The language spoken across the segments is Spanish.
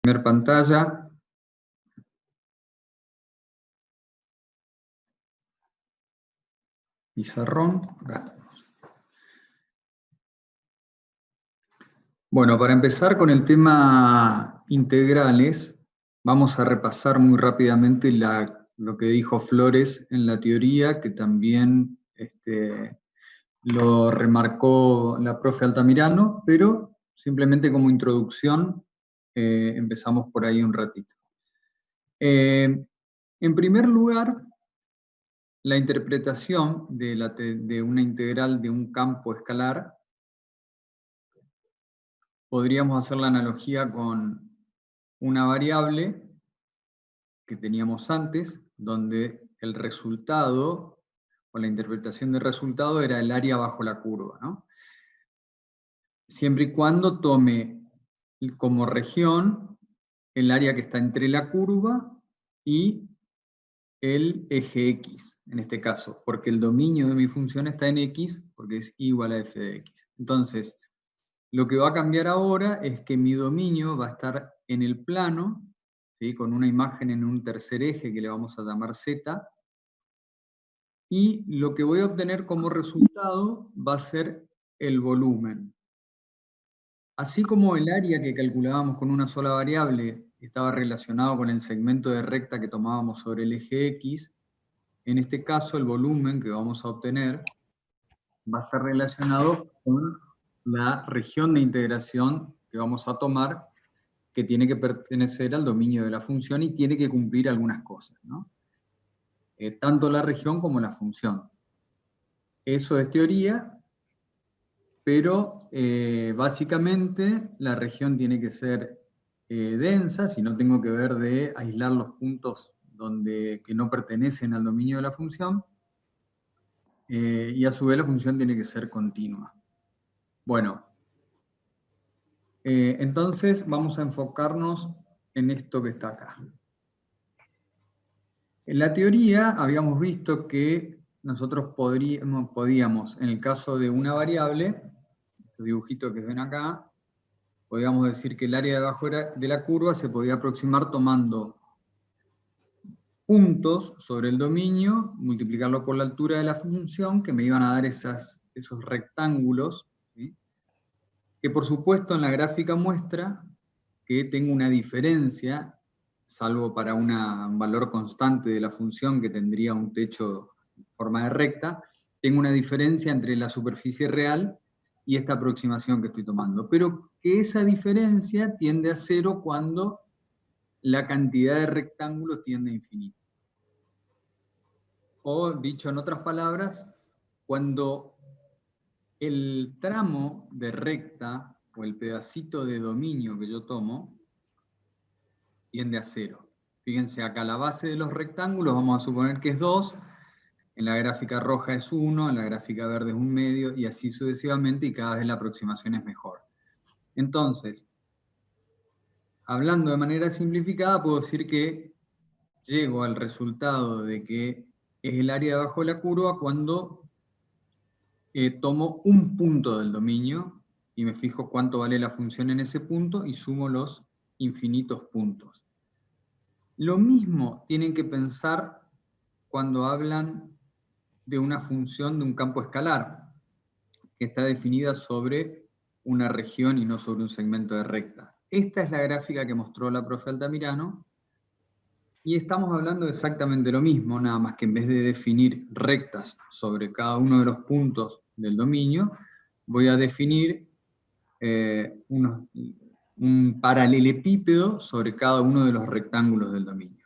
Primer pantalla. Pizarrón. Acá estamos. Bueno, para empezar con el tema integrales, vamos a repasar muy rápidamente lo que dijo Flores en la teoría, que también lo remarcó la profe Altamirano, pero simplemente como introducción empezamos por ahí un ratito. En primer lugar, la interpretación de una integral de un campo escalar, podríamos hacer la analogía con una variable que teníamos antes, donde el resultado, o la interpretación del resultado, era el área bajo la curva, ¿no? Siempre y cuando tome como región el área que está entre la curva y el eje X, en este caso, porque el dominio de mi función está en X, porque es igual a f de X. Entonces, lo que va a cambiar ahora es que mi dominio va a estar en el plano, ¿sí?, con una imagen en un tercer eje que le vamos a llamar Z, y lo que voy a obtener como resultado va a ser el volumen. Así como el área que calculábamos con una sola variable estaba relacionado con el segmento de recta que tomábamos sobre el eje X, en este caso el volumen que vamos a obtener va a estar relacionado con la región de integración que vamos a tomar, que tiene que pertenecer al dominio de la función y tiene que cumplir algunas cosas, ¿no? Tanto la región como la función. Eso es teoría, pero básicamente la región tiene que ser densa, si no tengo que ver de aislar los puntos que no pertenecen al dominio de la función, y a su vez la función tiene que ser continua. Bueno, entonces vamos a enfocarnos en esto que está acá. En la teoría habíamos visto que nosotros podíamos, en el caso de una variable, este dibujito que ven acá, podíamos decir que el área debajo de la curva se podía aproximar tomando puntos sobre el dominio, multiplicarlo por la altura de la función, que me iban a dar esos rectángulos, ¿sí?, que por supuesto en la gráfica muestra que tengo una diferencia, salvo para un valor constante de la función que tendría un techo en forma de recta, tengo una diferencia entre la superficie real y esta aproximación que estoy tomando. Pero que esa diferencia tiende a cero cuando la cantidad de rectángulos tiende a infinito. O, dicho en otras palabras, cuando el tramo de recta o el pedacito de dominio que yo tomo tiende a cero. Fíjense, acá la base de los rectángulos vamos a suponer que es 2, en la gráfica roja es 1, en la gráfica verde es 1/2, y así sucesivamente, y cada vez la aproximación es mejor. Entonces, hablando de manera simplificada, puedo decir que llego al resultado de que es el área debajo de la curva cuando tomo un punto del dominio y me fijo cuánto vale la función en ese punto y sumo los infinitos puntos. Lo mismo tienen que pensar cuando hablan de una función de un campo escalar, que está definida sobre una región y no sobre un segmento de recta. Esta es la gráfica que mostró la profe Altamirano, y estamos hablando de exactamente lo mismo, nada más que en vez de definir rectas sobre cada uno de los puntos del dominio, voy a definir un paralelepípedo sobre cada uno de los rectángulos del dominio.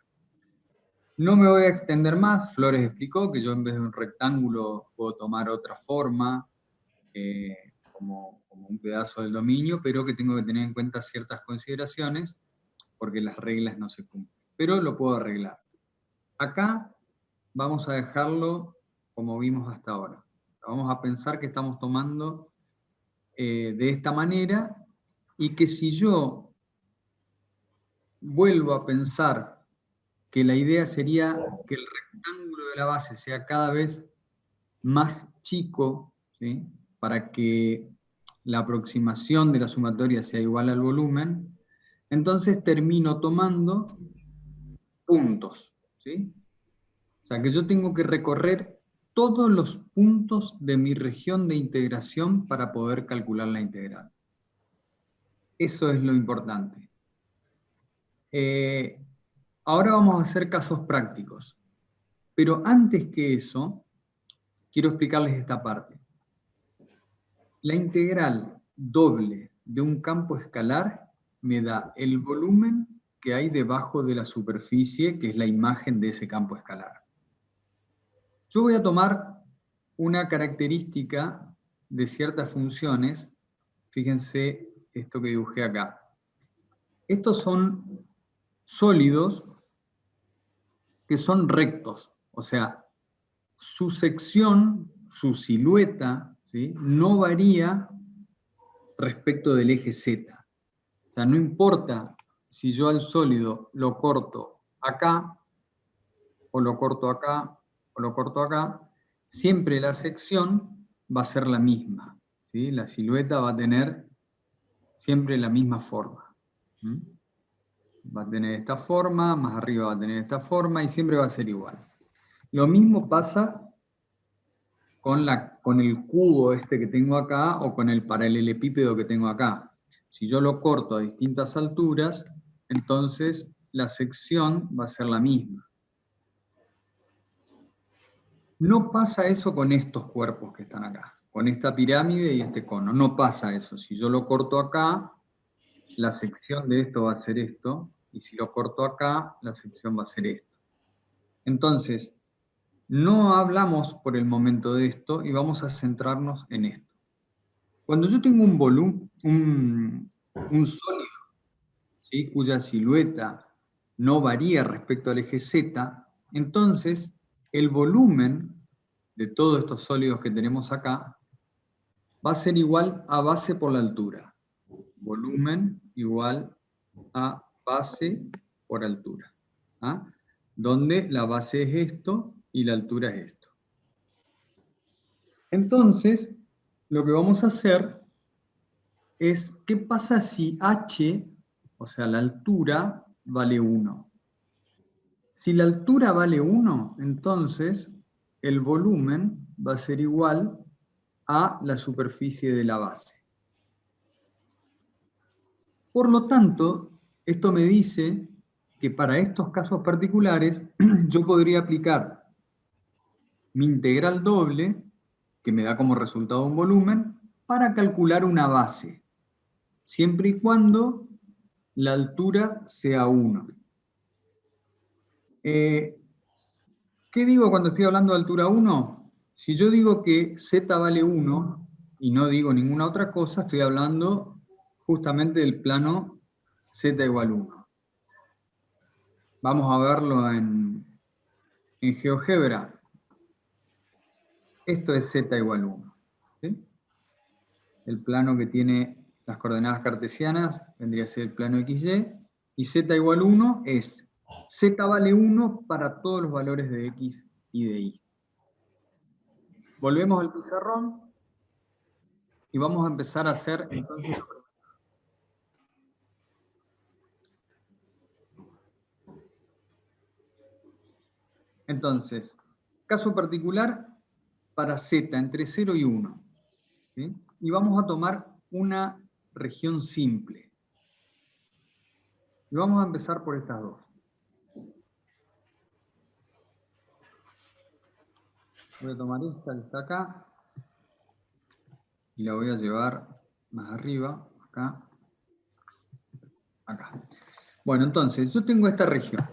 No me voy a extender más. Flores explicó que yo en vez de un rectángulo puedo tomar otra forma, como un pedazo del dominio, pero que tengo que tener en cuenta ciertas consideraciones, porque las reglas no se cumplen. Pero lo puedo arreglar. Acá vamos a dejarlo como vimos hasta ahora. Vamos a pensar que estamos tomando de esta manera, y que si yo vuelvo a pensar que la idea sería que el rectángulo de la base sea cada vez más chico, ¿sí?, para que la aproximación de la sumatoria sea igual al volumen, entonces termino tomando puntos, ¿sí? O sea que yo tengo que recorrer todos los puntos de mi región de integración para poder calcular la integral. Eso es lo importante. Ahora vamos a hacer casos prácticos. Pero antes que eso, quiero explicarles esta parte. La integral doble de un campo escalar me da el volumen que hay debajo de la superficie, que es la imagen de ese campo escalar. Yo voy a tomar una característica de ciertas funciones. Fíjense esto que dibujé acá. Estos son sólidos que son rectos, o sea, su sección, su silueta, ¿sí?, no varía respecto del eje Z. O sea, no importa si yo al sólido lo corto acá, o lo corto acá, o lo corto acá, siempre la sección va a ser la misma, ¿sí? La silueta va a tener siempre la misma forma. Va a tener esta forma, más arriba va a tener esta forma, y siempre va a ser igual. Lo mismo pasa con el cubo este que tengo acá, o con el paralelepípedo que tengo acá. Si yo lo corto a distintas alturas, entonces la sección va a ser la misma. No pasa eso con estos cuerpos que están acá, con esta pirámide y este cono. No pasa eso. Si yo lo corto acá, la sección de esto va a ser esto, y si lo corto acá, la sección va a ser esto. Entonces, no hablamos por el momento de esto y vamos a centrarnos en esto. Cuando yo tengo un volumen, un sólido, ¿sí?, cuya silueta no varía respecto al eje Z, entonces el volumen de todos estos sólidos que tenemos acá va a ser igual a base por la altura. Volumen igual a base por altura. ¿Ah? Donde la base es esto y la altura es esto. Entonces, lo que vamos a hacer es, ¿qué pasa si h, o sea, la altura, vale 1? Si la altura vale 1, entonces el volumen va a ser igual a la superficie de la base. Por lo tanto, esto me dice que para estos casos particulares yo podría aplicar mi integral doble, que me da como resultado un volumen, para calcular una base, siempre y cuando la altura sea 1. ¿Qué digo cuando estoy hablando de altura 1? Si yo digo que z vale 1 y no digo ninguna otra cosa, estoy hablando justamente del plano z igual 1. Vamos a verlo en GeoGebra. Esto es z igual 1. ¿Sí? El plano que tiene las coordenadas cartesianas vendría a ser el plano XY, y z igual 1 es z vale 1 para todos los valores de x y de y. Volvemos al pizarrón y vamos a empezar a hacer entonces. Entonces, caso particular para z entre 0 y 1. ¿Sí? Y vamos a tomar una región simple. Y vamos a empezar por estas dos. Voy a tomar esta que está acá y la voy a llevar más arriba, acá, acá. Bueno, entonces, yo tengo esta región.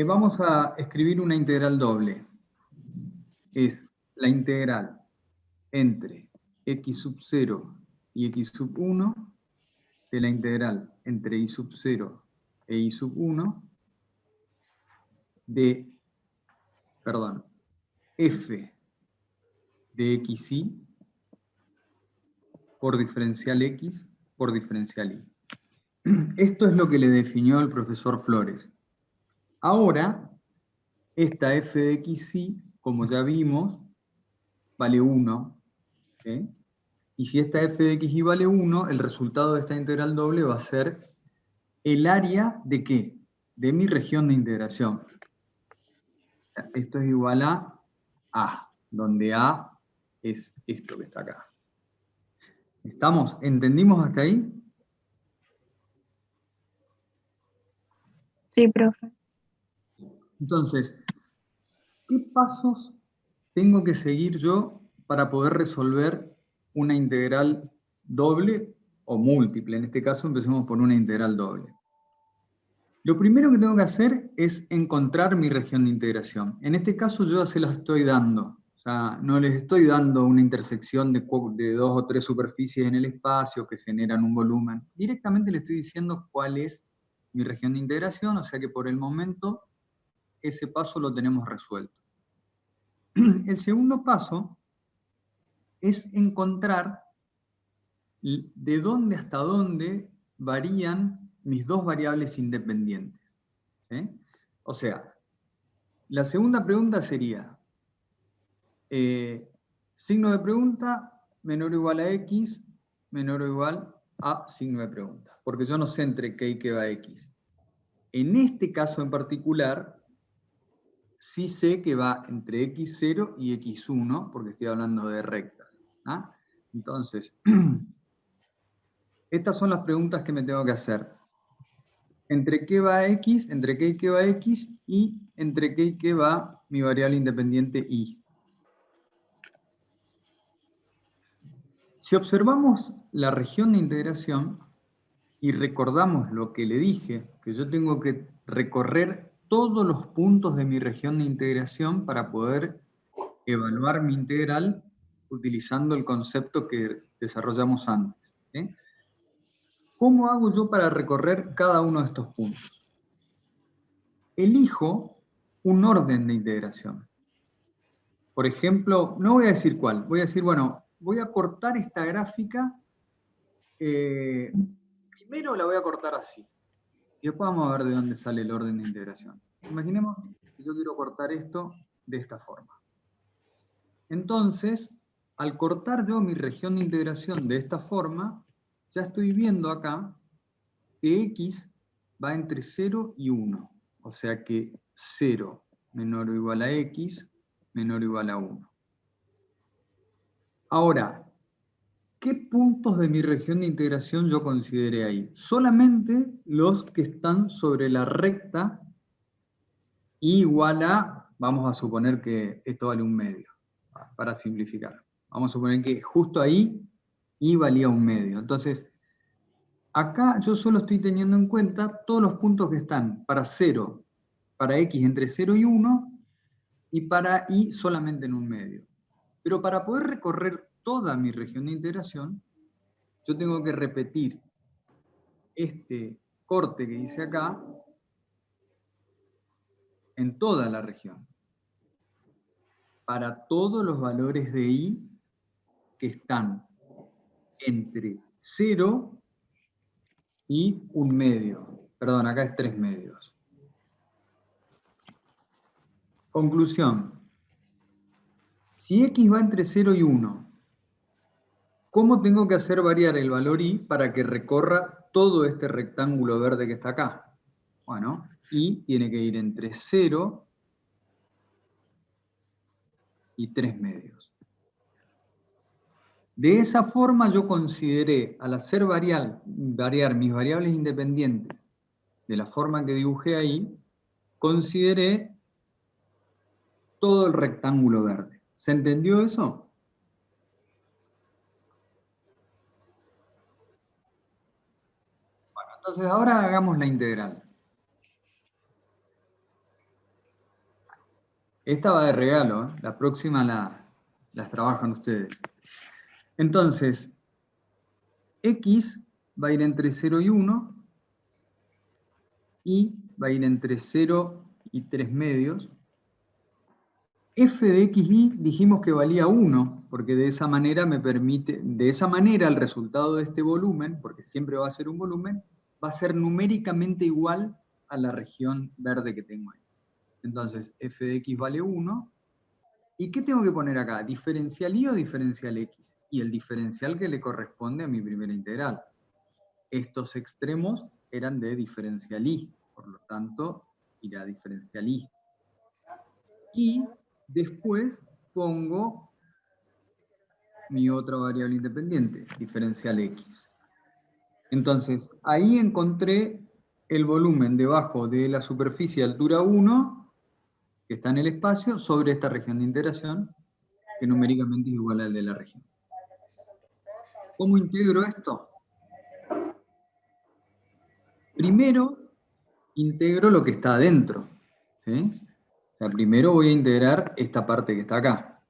Vamos a escribir una integral doble. Es la integral entre x sub 0 y x sub 1 de la integral entre y sub 0 e y sub 1 de, f de xy por diferencial x por diferencial y. Esto es lo que le definió el profesor Flores. Ahora, esta f de xy, como ya vimos, vale 1, ¿sí? Y si esta f de x y vale 1, el resultado de esta integral doble va a ser el área ¿de qué? De mi región de integración. Esto es igual a, donde a es esto que está acá. ¿Estamos? ¿Entendimos hasta ahí? Sí, profe. Entonces, ¿qué pasos tengo que seguir yo para poder resolver una integral doble o múltiple? En este caso empecemos por una integral doble. Lo primero que tengo que hacer es encontrar mi región de integración. En este caso yo ya se la estoy dando. O sea, no les estoy dando una intersección de 2 o 3 superficies en el espacio que generan un volumen. Directamente le estoy diciendo cuál es mi región de integración, o sea que por el momento ese paso lo tenemos resuelto. El segundo paso es encontrar de dónde hasta dónde varían mis dos variables independientes. ¿Sí? O sea, la segunda pregunta sería, signo de pregunta menor o igual a x, menor o igual a signo de pregunta, porque yo no sé entre qué y qué va x. En este caso en particular, sí sé que va entre x0 y x1, porque estoy hablando de rectas. ¿Ah? Entonces, estas son las preguntas que me tengo que hacer. ¿Entre qué va x? ¿Entre qué y qué va x? Y entre qué y qué va mi variable independiente y. Si observamos la región de integración y recordamos lo que le dije, que yo tengo que recorrer todos los puntos de mi región de integración para poder evaluar mi integral utilizando el concepto que desarrollamos antes. ¿Sí? ¿Cómo hago yo para recorrer cada uno de estos puntos? Elijo un orden de integración. Por ejemplo, no voy a decir cuál, voy a decir, bueno, voy a cortar esta gráfica, primero la voy a cortar así, y después vamos a ver de dónde sale el orden de integración. Imaginemos que yo quiero cortar esto de esta forma. Entonces, al cortar yo mi región de integración de esta forma, ya estoy viendo acá que x va entre 0 y 1. O sea que 0 menor o igual a x, menor o igual a 1. Ahora, ¿qué puntos de mi región de integración yo consideré ahí? Solamente los que están sobre la recta y igual a, vamos a suponer que esto vale 1/2, para simplificar. Vamos a suponer que justo ahí y valía 1/2. Entonces, acá yo solo estoy teniendo en cuenta todos los puntos que están para 0, para x entre 0 y 1, y para y solamente en 1/2. Pero para poder recorrer toda mi región de integración, yo tengo que repetir este corte que hice acá en toda la región, para todos los valores de i que están entre 0 y 1/2. Perdón, acá es 3/2. Conclusión. Si x va entre 0 y 1, ¿cómo tengo que hacer variar el valor i para que recorra todo este rectángulo verde que está acá? Bueno, i tiene que ir entre 0 y 3/2. De esa forma yo consideré, al hacer variar mis variables independientes de la forma que dibujé ahí, consideré todo el rectángulo verde. ¿Se entendió eso? Bueno, entonces ahora hagamos la integral. Esta va de regalo, ¿eh? La próxima las trabajan ustedes. Entonces, x va a ir entre 0 y 1, y va a ir entre 0 y 3/2. F de xy dijimos que valía 1, porque de esa manera el resultado de este volumen, porque siempre va a ser un volumen, va a ser numéricamente igual a la región verde que tengo ahí. Entonces, f de x vale 1. ¿Y qué tengo que poner acá? ¿Diferencial y o diferencial x? y el diferencial que le corresponde a mi primera integral. Estos extremos eran de diferencial y, por lo tanto, irá diferencial y. Y después pongo mi otra variable independiente, diferencial x. Entonces, ahí encontré el volumen debajo de la superficie de altura 1, que está en el espacio, sobre esta región de integración, que numéricamente es igual al de la región. ¿Cómo integro esto? Primero, integro lo que está adentro, ¿sí? O sea, primero voy a integrar esta parte que está acá.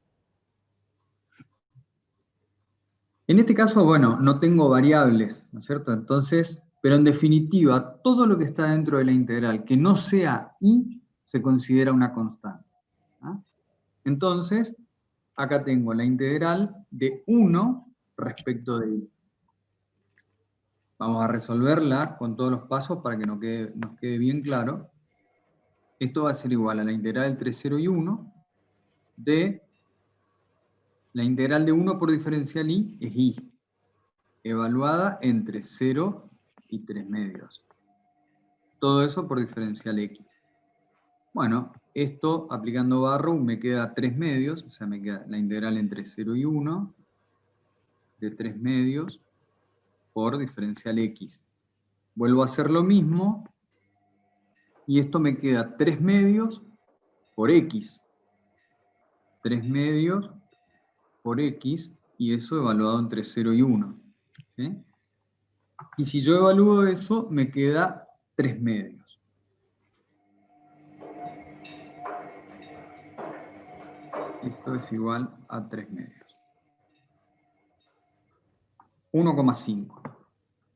En este caso, bueno, no tengo variables, ¿no es cierto? Entonces, pero en definitiva, todo lo que está dentro de la integral que no sea y, se considera una constante. ¿Ah? Entonces, acá tengo la integral de 1 respecto de y. Vamos a resolverla con todos los pasos para que nos quede bien claro. Esto va a ser igual a la integral entre 0 y 1 de la integral de 1 por diferencial y es y, evaluada entre 0 y 3 medios. Todo eso por diferencial x. Bueno, esto aplicando Barrow me queda 3 medios, o sea, me queda la integral entre 0 y 1 de 3 medios por diferencial x. Vuelvo a hacer lo mismo y esto me queda 3 medios por x. 3 medios por x y eso evaluado entre 0 y 1. ¿Sí? Y si yo evalúo eso, me queda 3 medios. Esto es igual a 3 medios. 1,5.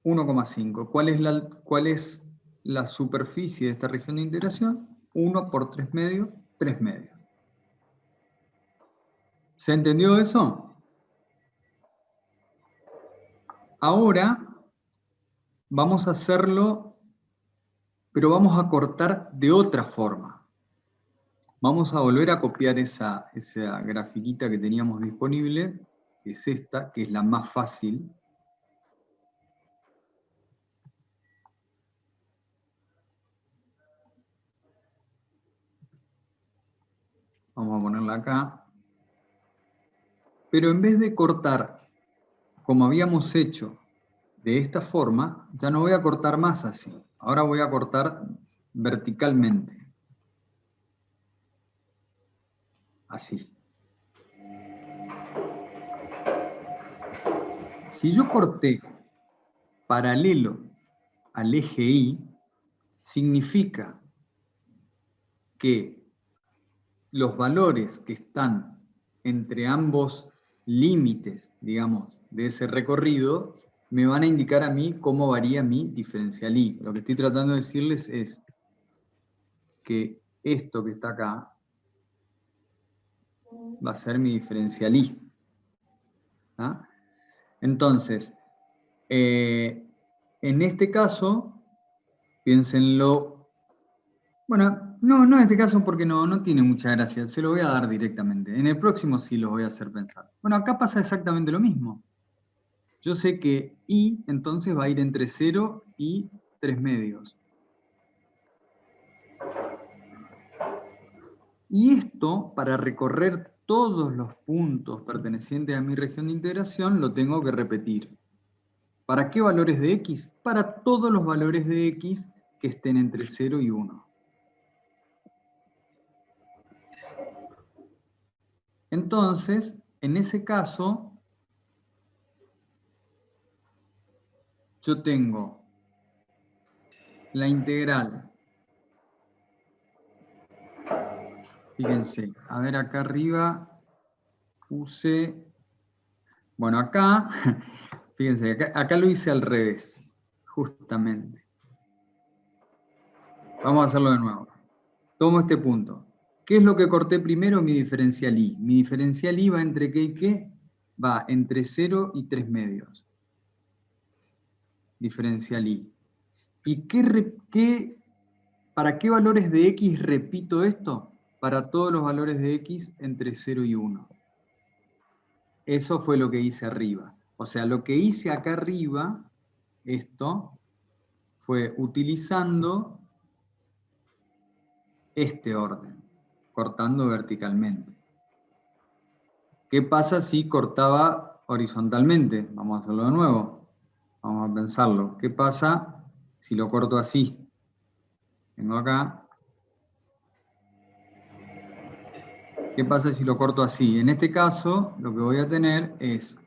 1,5. ¿Cuál es la superficie de esta región de integración? 1 por 3 medios, 3 medios. ¿Se entendió eso? Ahora vamos a hacerlo, pero vamos a cortar de otra forma. Vamos a volver a copiar esa grafiquita que teníamos disponible, que es esta, que es la más fácil. Vamos a ponerla acá. Pero en vez de cortar, como habíamos hecho, de esta forma, ya no voy a cortar más así. Ahora voy a cortar verticalmente. Así. Si yo corté paralelo al eje Y, significa que los valores que están entre ambos límites, digamos, de ese recorrido, me van a indicar a mí cómo varía mi diferencial Y. Lo que estoy tratando de decirles es que esto que está acá va a ser mi diferencial Y. ¿Ah? Entonces, en este caso, piénsenlo. Bueno, no en este caso porque no tiene mucha gracia, se lo voy a dar directamente. En el próximo sí los voy a hacer pensar. Bueno, acá pasa exactamente lo mismo. Yo sé que Y entonces va a ir entre 0 y 3 medios. Y esto, para recorrer todos los puntos pertenecientes a mi región de integración, lo tengo que repetir. ¿Para qué valores de x? Para todos los valores de x que estén entre 0 y 1. Entonces, en ese caso, yo tengo la integral. Fíjense, a ver acá arriba puse, bueno acá, fíjense, acá lo hice al revés, justamente. Vamos a hacerlo de nuevo. Tomo este punto. ¿Qué es lo que corté primero? Mi diferencial Y. Mi diferencial Y va entre qué y qué? Va entre 0 y 3 medios. Diferencial Y. ¿Y para qué valores de x repito esto? Para todos los valores de x entre 0 y 1. Eso fue lo que hice arriba. O sea, lo que hice acá arriba, esto, fue utilizando este orden, cortando verticalmente. ¿Qué pasa si cortaba horizontalmente? Vamos a hacerlo de nuevo. Vamos a pensarlo. ¿Qué pasa si lo corto así? Vengo acá. ¿Qué pasa si lo corto así? En este caso, lo que voy a tener es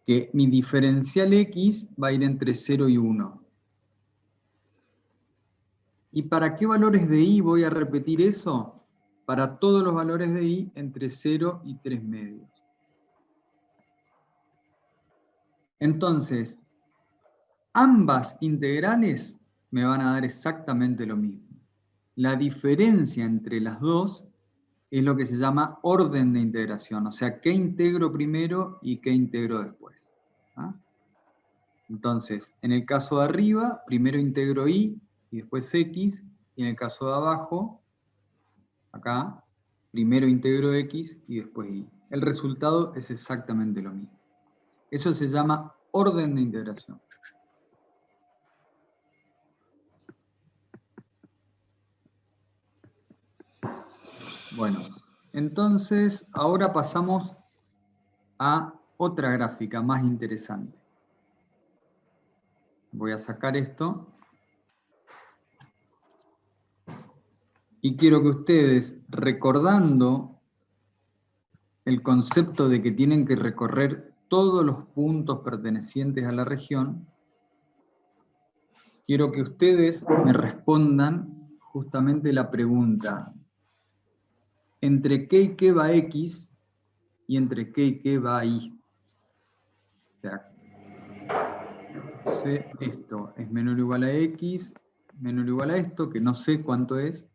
que mi diferencial X va a ir entre 0 y 1. ¿Y para qué valores de Y voy a repetir eso? Para todos los valores de Y entre 0 y 3 medios. Entonces, ambas integrales me van a dar exactamente lo mismo. La diferencia entre las dos es lo que se llama orden de integración, o sea, qué integro primero y qué integro después. ¿Ah? Entonces, en el caso de arriba, primero integro Y y después X, y en el caso de abajo, acá, primero integro X y después Y. El resultado es exactamente lo mismo. Eso se llama orden de integración. Bueno, entonces ahora pasamos a otra gráfica más interesante. Voy a sacar esto. Y quiero que ustedes, recordando el concepto de que tienen que recorrer todos los puntos pertenecientes a la región, quiero que ustedes me respondan justamente la pregunta: ¿entre qué y qué va X y entre qué y qué va Y? O sea, sé esto es menor o igual a X, menor o igual a esto, que no sé cuánto es.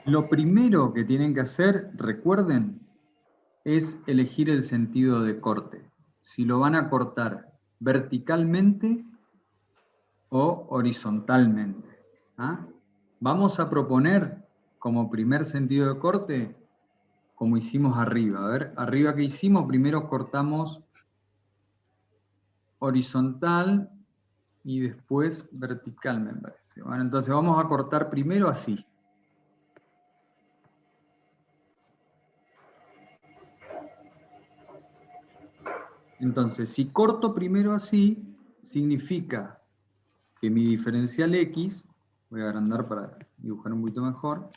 Lo primero que tienen que hacer, recuerden, es elegir el sentido de corte. Si lo van a cortar verticalmente o horizontalmente. ¿Ah? Vamos a proponer como primer sentido de corte, como hicimos arriba. A ver, arriba que hicimos, primero cortamos horizontal y después vertical, me parece. Bueno, entonces vamos a cortar primero así. Entonces, si corto primero así, significa que mi diferencial X, voy a agrandar para dibujar un poquito mejor,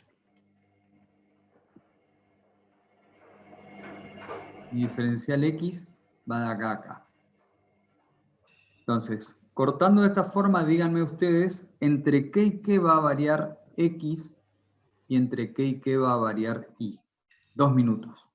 mi diferencial X va de acá a acá. Entonces, cortando de esta forma, díganme ustedes, entre qué y qué va a variar X y entre qué y qué va a variar Y. 2 minutos.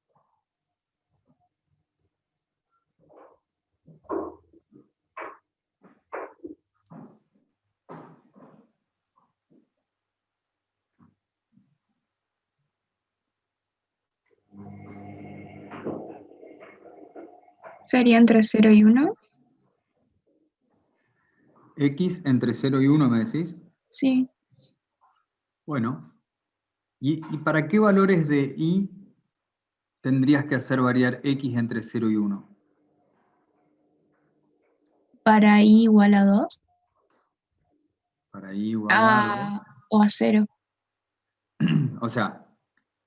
¿Sería entre 0 y 1? X entre 0 y 1, ¿me decís? Sí. Bueno, ¿y para qué valores de Y tendrías que hacer variar X entre 0 y 1? ¿Para I igual a 2? Para Y igual a 2. O a 0. O sea,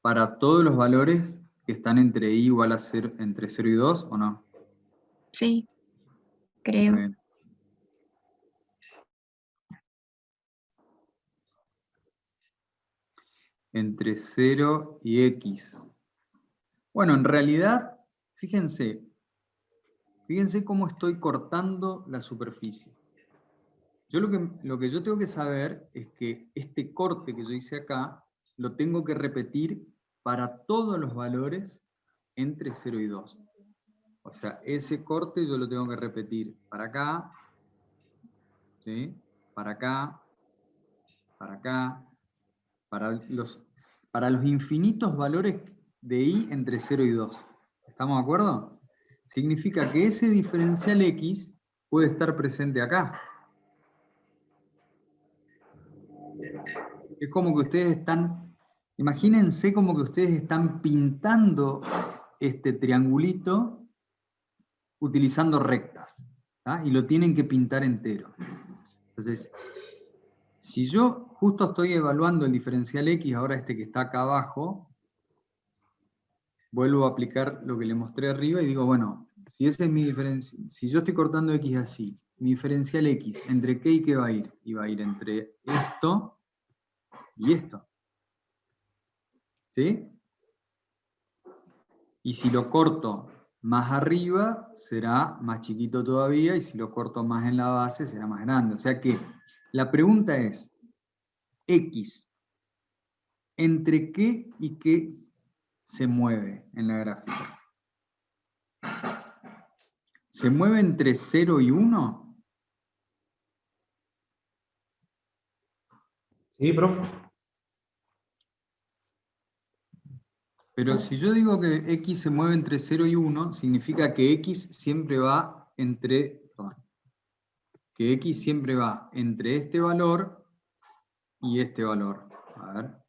para todos los valores que están entre Y igual a 0, entre 0 y 2, ¿o no? Sí, Muy creo. bien. Entre 0 y X. Bueno, en realidad, fíjense cómo estoy cortando la superficie. Yo lo que yo tengo que saber es que este corte que yo hice acá, lo tengo que repetir para todos los valores entre 0 y 2. O sea, ese corte yo lo tengo que repetir para acá, ¿sí? Para acá, para acá, para los infinitos valores de Y entre 0 y 2. ¿Estamos de acuerdo? significa que ese diferencial X puede estar presente acá. Es como que ustedes están, imagínense como que ustedes están pintando este triangulito utilizando rectas, ¿tá? Y lo tienen que pintar entero. Entonces, si yo justo estoy evaluando el diferencial X, ahora este que está acá abajo, vuelvo a aplicar lo que le mostré arriba y digo, bueno, si ese es mi diferencial, si yo estoy cortando X así, mi diferencial X, ¿entre qué y qué va a ir? Y va a ir entre esto y esto. ¿Sí? Y si lo corto más arriba, será más chiquito todavía, y si lo corto más en la base, será más grande. O sea que la pregunta es, X, ¿entre qué y qué se mueve en la gráfica? ¿Se mueve entre 0 y 1? Sí, profe. Pero si yo digo que X se mueve entre 0 y 1, significa que X siempre va entre, que X siempre va entre este valor y este valor. A ver.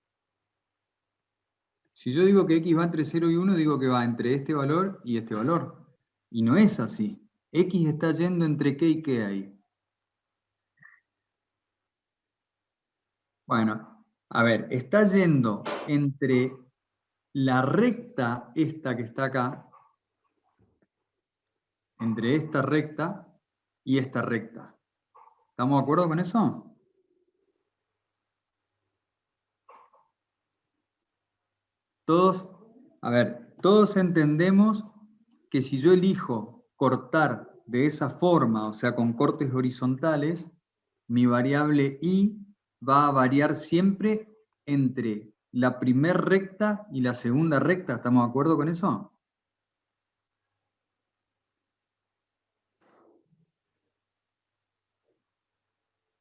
Si yo digo que X va entre 0 y 1, digo que va entre este valor y este valor. Y no es así. X está yendo entre qué y qué ahí. Bueno, a ver, está yendo entre la recta esta que está acá, entre esta recta y esta recta. ¿Estamos de acuerdo con eso? Todos, a ver, todos entendemos que si yo elijo cortar de esa forma, o sea, con cortes horizontales, mi variable y va a variar siempre entre la primera recta y la segunda recta. ¿Estamos de acuerdo con eso?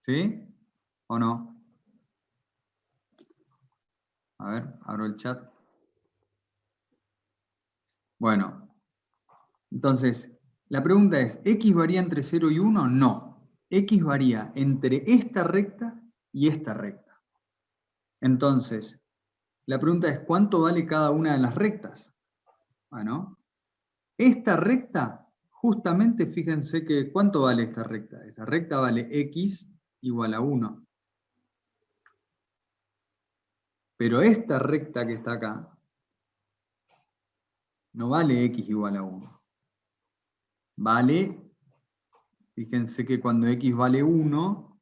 ¿Sí? ¿O no? A ver, abro el chat. Bueno, entonces, la pregunta es, ¿X varía entre 0 y 1? No. X varía entre esta recta y esta recta. Entonces, la pregunta es, ¿cuánto vale cada una de las rectas? Bueno, esta recta, justamente fíjense que, ¿cuánto vale esta recta? Esta recta vale X igual a 1. Pero esta recta que está acá, no vale X igual a 1. Vale, fíjense que cuando X vale 1,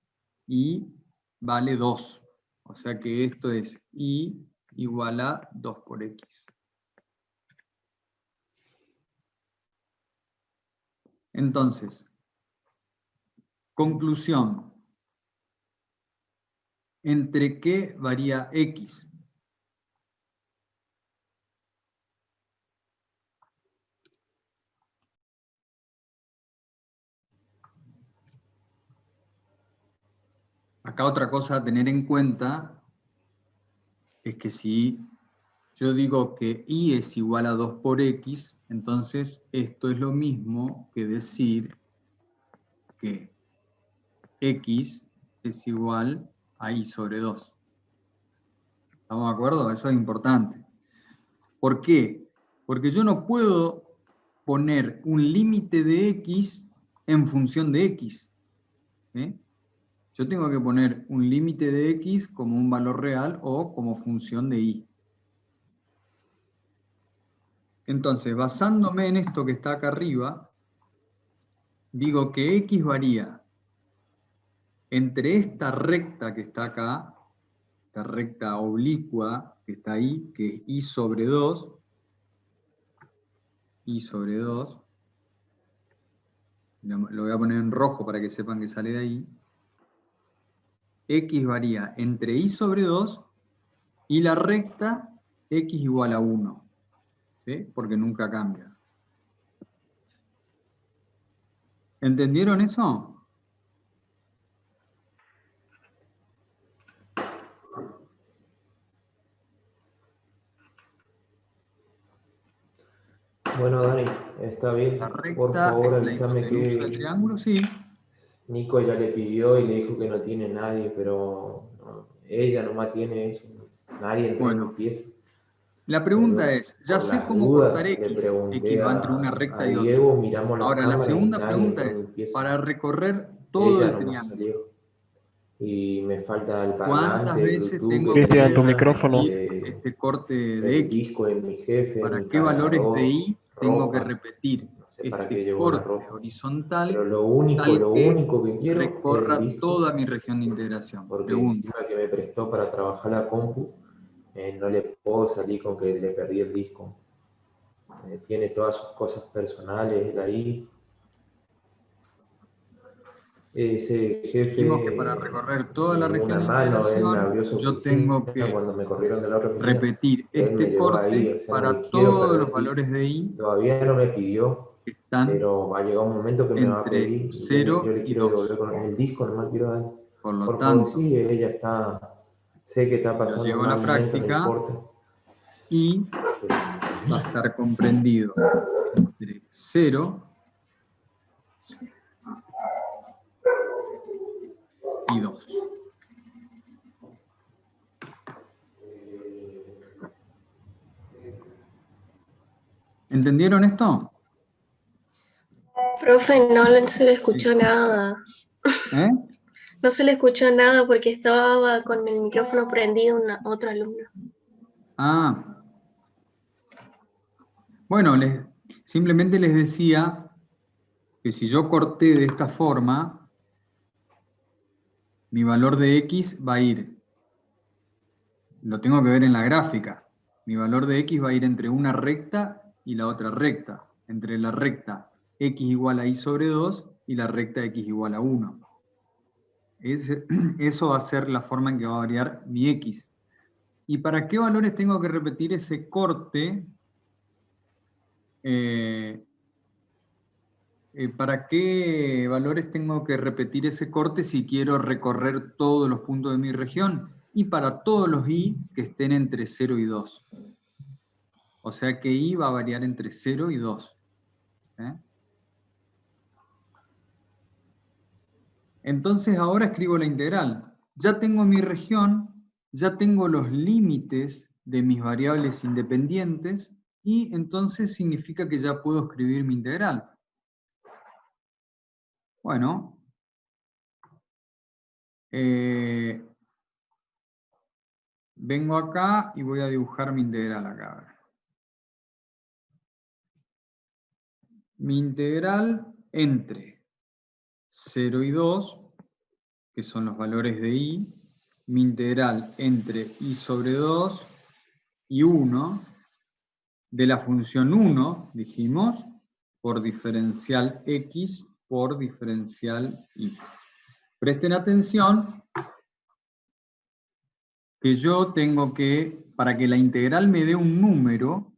Y vale 2. O sea que esto es Y igual a 2 por X. Entonces, conclusión. ¿Entre qué varía X? Acá otra cosa a tener en cuenta es que si yo digo que Y es igual a 2 por X, entonces esto es lo mismo que decir que X es igual a Y sobre 2. ¿Estamos de acuerdo? Eso es importante. ¿Por qué? Porque yo no puedo poner un límite de X en función de X. ¿Sí? Yo tengo que poner un límite de X como un valor real o como función de Y. Entonces, basándome en esto que está acá arriba, digo que X varía entre esta recta que está acá, esta recta oblicua que está ahí, que es Y sobre 2, Y sobre 2, lo voy a poner en rojo para que sepan que sale de ahí. X varía entre Y sobre 2 y la recta X igual a 1, ¿sí? Porque nunca cambia. ¿Entendieron eso? Bueno, Dani, está bien. La Por recta favor, es la avísame hipotenusa del que triángulo, sí. Nico ya le pidió y le dijo que no tiene nadie, pero ella nomás tiene eso. Nadie entró en mi Bueno, pieza. la pregunta Pero es, ya por sé las cómo cortar dudas le X. pregunté X va entre una a recta y otra. Diego, miramos las Ahora, la cámaras y segunda nadie pregunta entró en mi es, pieza. para recorrer todo Ella el nomás triángulo, salió. Y me falta el ¿cuántas parlante, el veces Bluetooth tengo que que Cristian, tu tenía, micrófono. repetir este corte de el X? disco de mi jefe, ¿Para mi qué valores de cargador, I tengo que ropa. repetir No sé para qué este llevó la corte ropa. horizontal Pero lo tal que único que quiero es el recorra disco, toda mi región de integración? porque Pregunta. encima que me prestó para trabajar la compu, no le puedo salir con que le perdí el disco. Tiene todas sus cosas personales él ahí. Ese Dijimos que para jefe recorrer toda la de región una de mano, él me integración, abrió su yo oficina tengo que cuando me corrieron de la otra oficina. repetir Él me este llevó ahí, o corte sea, no le para quiero todos los perder tiempo. valores de I Todavía no me pidió, que están pero va a llegar un momento que me va a entre pedir y yo 0 le y quiero devolver 2. con el disco, nomás quiero dar. Por lo Por favor, tanto, sí, ella está, sé que está si lo pasando un llevo a la mal momento, no práctica, importa. I va a estar comprendido entre 0 y 2. ¿Entendieron esto? Profe, no se le escuchó nada. ¿Eh? No se le escuchó nada porque estaba con el micrófono prendido otro alumno. Ah. Bueno, simplemente les decía que si yo corté de esta forma, mi valor de X va a ir, lo tengo que ver en la gráfica, mi valor de X va a ir entre una recta y la otra recta, entre la recta X igual a Y sobre 2 y la recta X igual a 1. Eso va a ser la forma en que va a variar mi X. ¿Y para qué valores tengo que repetir ese corte? ¿Para qué valores tengo que repetir ese corte si quiero recorrer todos los puntos de mi región? Y para todos los I que estén entre 0 y 2. O sea que I va a variar entre 0 y 2. Entonces ahora escribo la integral. Ya tengo mi región, ya tengo los límites de mis variables independientes, y entonces significa que ya puedo escribir mi integral. Bueno, vengo acá y voy a dibujar mi integral acá. A ver. Mi integral entre 0 y 2, que son los valores de I, mi integral entre I sobre 2 y 1, de la función 1, dijimos, por diferencial X por diferencial Y. Presten atención que yo tengo que, para que la integral me dé un número,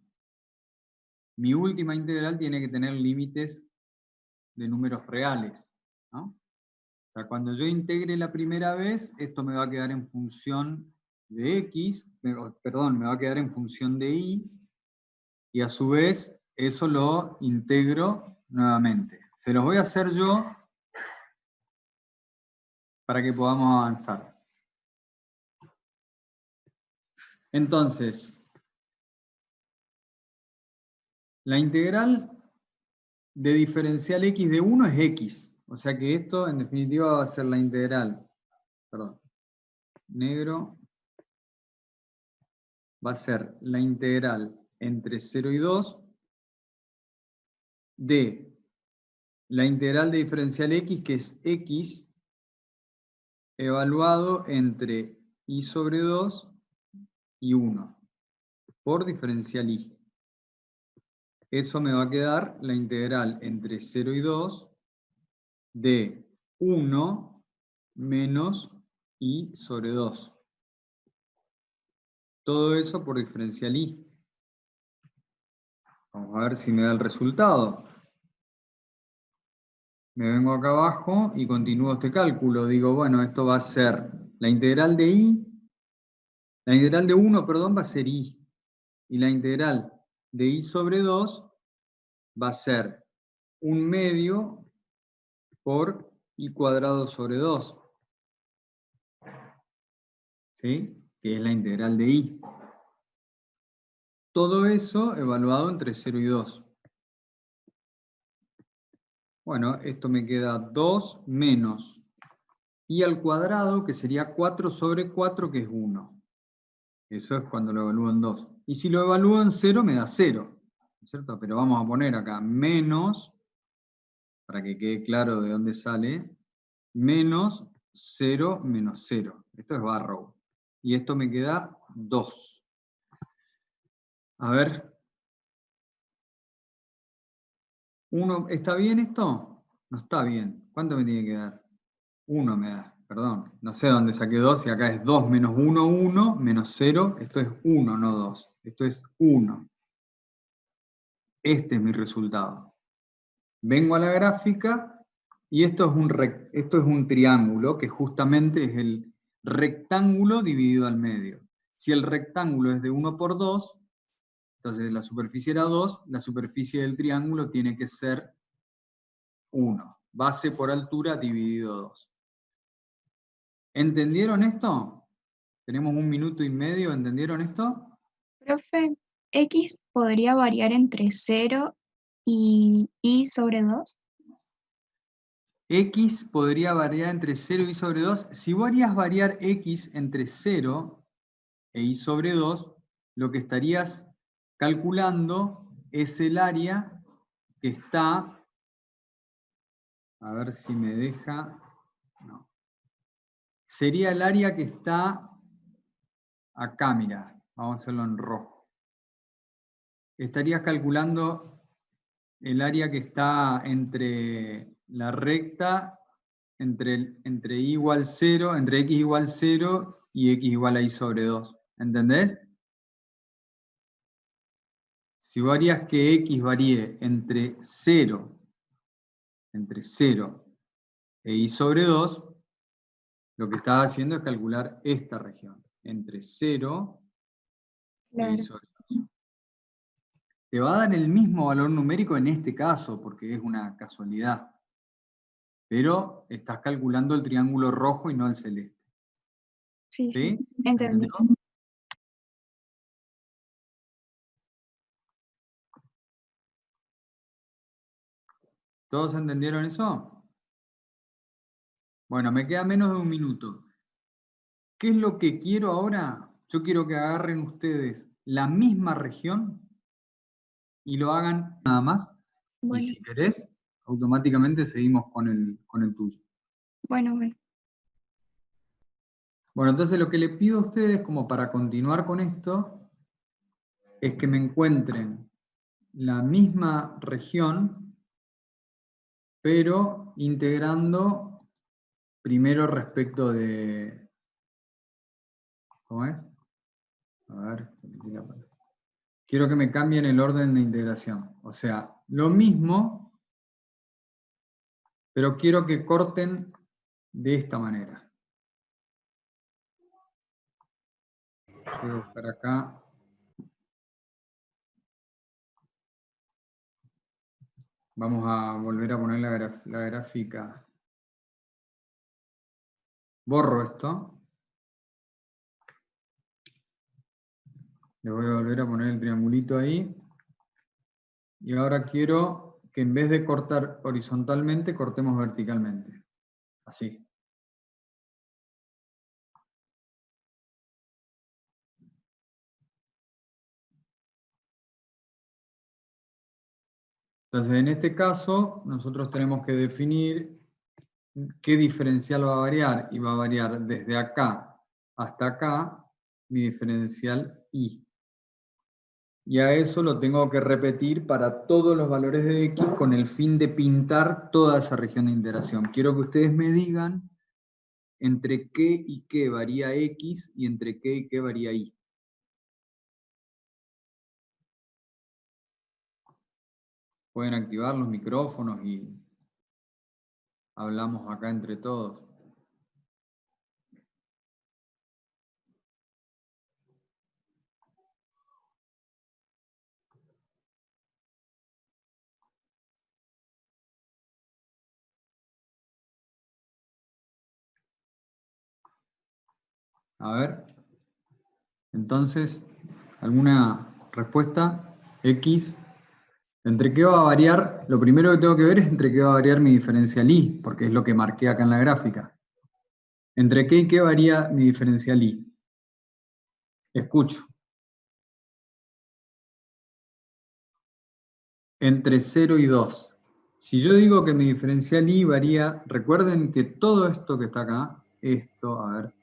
mi última integral tiene que tener límites de números reales, ¿no? O sea, cuando yo integre la primera vez, esto me va a quedar en función de X, perdón, me va a quedar en función de Y, y a su vez eso lo integro nuevamente. Se los voy a hacer yo para que podamos avanzar. Entonces, la integral de diferencial X de 1 es X. O sea que esto en definitiva va a ser la integral, perdón, negro, va a ser la integral entre 0 y 2 de la integral de diferencial X, que es X, evaluado entre Y sobre 2 y 1, por diferencial Y. Eso me va a quedar la integral entre 0 y 2 de 1 menos Y sobre 2. Todo eso por diferencial Y. Vamos a ver si me da el resultado. Me vengo acá abajo y continúo este cálculo. Digo, bueno, esto va a ser la integral de I, la integral de 1, perdón, va a ser I. Y la integral de I sobre 2 va a ser 1/2 por i cuadrado sobre 2. ¿Sí? Que es la integral de i. Todo eso evaluado entre 0 y 2. Bueno, esto me queda 2 menos i al cuadrado, que sería 4 sobre 4, que es 1. Eso es cuando lo evalúo en 2. Y si lo evalúo en 0, me da 0. ¿Cierto? Pero vamos a poner acá menos, para que quede claro de dónde sale, menos 0 menos 0. Esto es Barrow. Y esto me queda 2. A ver. ¿Está bien esto? No está bien. ¿Cuánto me tiene que dar? 1 me da, perdón. No sé dónde saqué 2, y acá es 2 menos 1, 1, menos 0. Esto es 1, no 2. Esto es 1. Este es mi resultado. Vengo a la gráfica y esto es un triángulo que justamente es el rectángulo dividido al medio. Si el rectángulo es de 1 por 2, entonces la superficie era 2, la superficie del triángulo tiene que ser 1. Base por altura dividido 2. ¿Entendieron esto? Tenemos 1 minuto y medio, ¿entendieron esto? Profe, X podría variar entre 0 y i sobre 2. X podría variar entre 0 y i sobre 2. Si vos harías variar X entre 0 e i sobre 2, lo que estarías calculando es el área que está, a ver si me deja, no. Sería el área que está acá, mirá, vamos a hacerlo en rojo. Estarías calculando el área que está entre la recta, entre i igual 0, entre x igual 0 y x igual a i sobre 2. ¿Entendés? Si vos harías que x varíe entre 0 e i sobre 2, lo que estás haciendo es calcular esta región, entre 0 e i Claro. sobre 2. Te va a dar el mismo valor numérico en este caso, porque es una casualidad. Pero estás calculando el triángulo rojo y no el celeste. Sí, ¿Sí? entendí. ¿Entendió? ¿Todos entendieron eso? Bueno, me queda menos de 1 minuto. ¿Qué es lo que quiero ahora? Yo quiero que agarren ustedes la misma región y lo hagan nada más. Y Bueno, si querés, automáticamente seguimos con el tuyo. bueno. Bueno, entonces lo que le pido a ustedes, como para continuar con esto, es que me encuentren la misma región, pero integrando primero respecto de... ¿Cómo es? A ver, quiero que me cambien el orden de integración. O sea, lo mismo, pero quiero que corten de esta manera. Yo voy a buscar acá. Vamos a volver a poner la gráfica. Borro esto. Le voy a volver a poner el triangulito ahí. Y ahora quiero que en vez de cortar horizontalmente, cortemos verticalmente. Así. Entonces, en este caso, nosotros tenemos que definir qué diferencial va a variar. Y va a variar desde acá hasta acá, mi diferencial i. Y a eso lo tengo que repetir para todos los valores de x con el fin de pintar toda esa región de integración. Quiero que ustedes me digan entre qué y qué varía x y entre qué y qué varía y. Pueden activar los micrófonos y hablamos acá entre todos. A ver. Entonces, ¿alguna respuesta? X. ¿Entre qué va a variar? Lo primero que tengo que ver es entre qué va a variar mi diferencial y, porque es lo que marqué acá en la gráfica. ¿Entre qué y qué varía mi diferencial y? Escucho. Entre 0 y 2. Si yo digo que mi diferencial y varía, recuerden que todo esto que está acá, esto, a ver.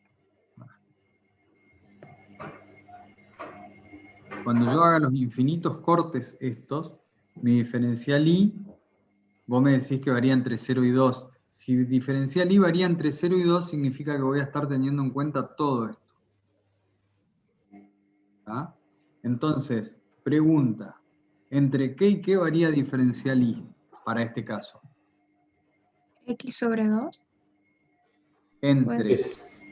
Cuando yo haga los infinitos cortes estos, mi diferencial y, vos me decís que varía entre 0 y 2. Si diferencial y varía entre 0 y 2, significa que voy a estar teniendo en cuenta todo esto. ¿Ah? Entonces, pregunta, ¿entre qué y qué varía diferencial y para este caso? X sobre 2, Entre, pues,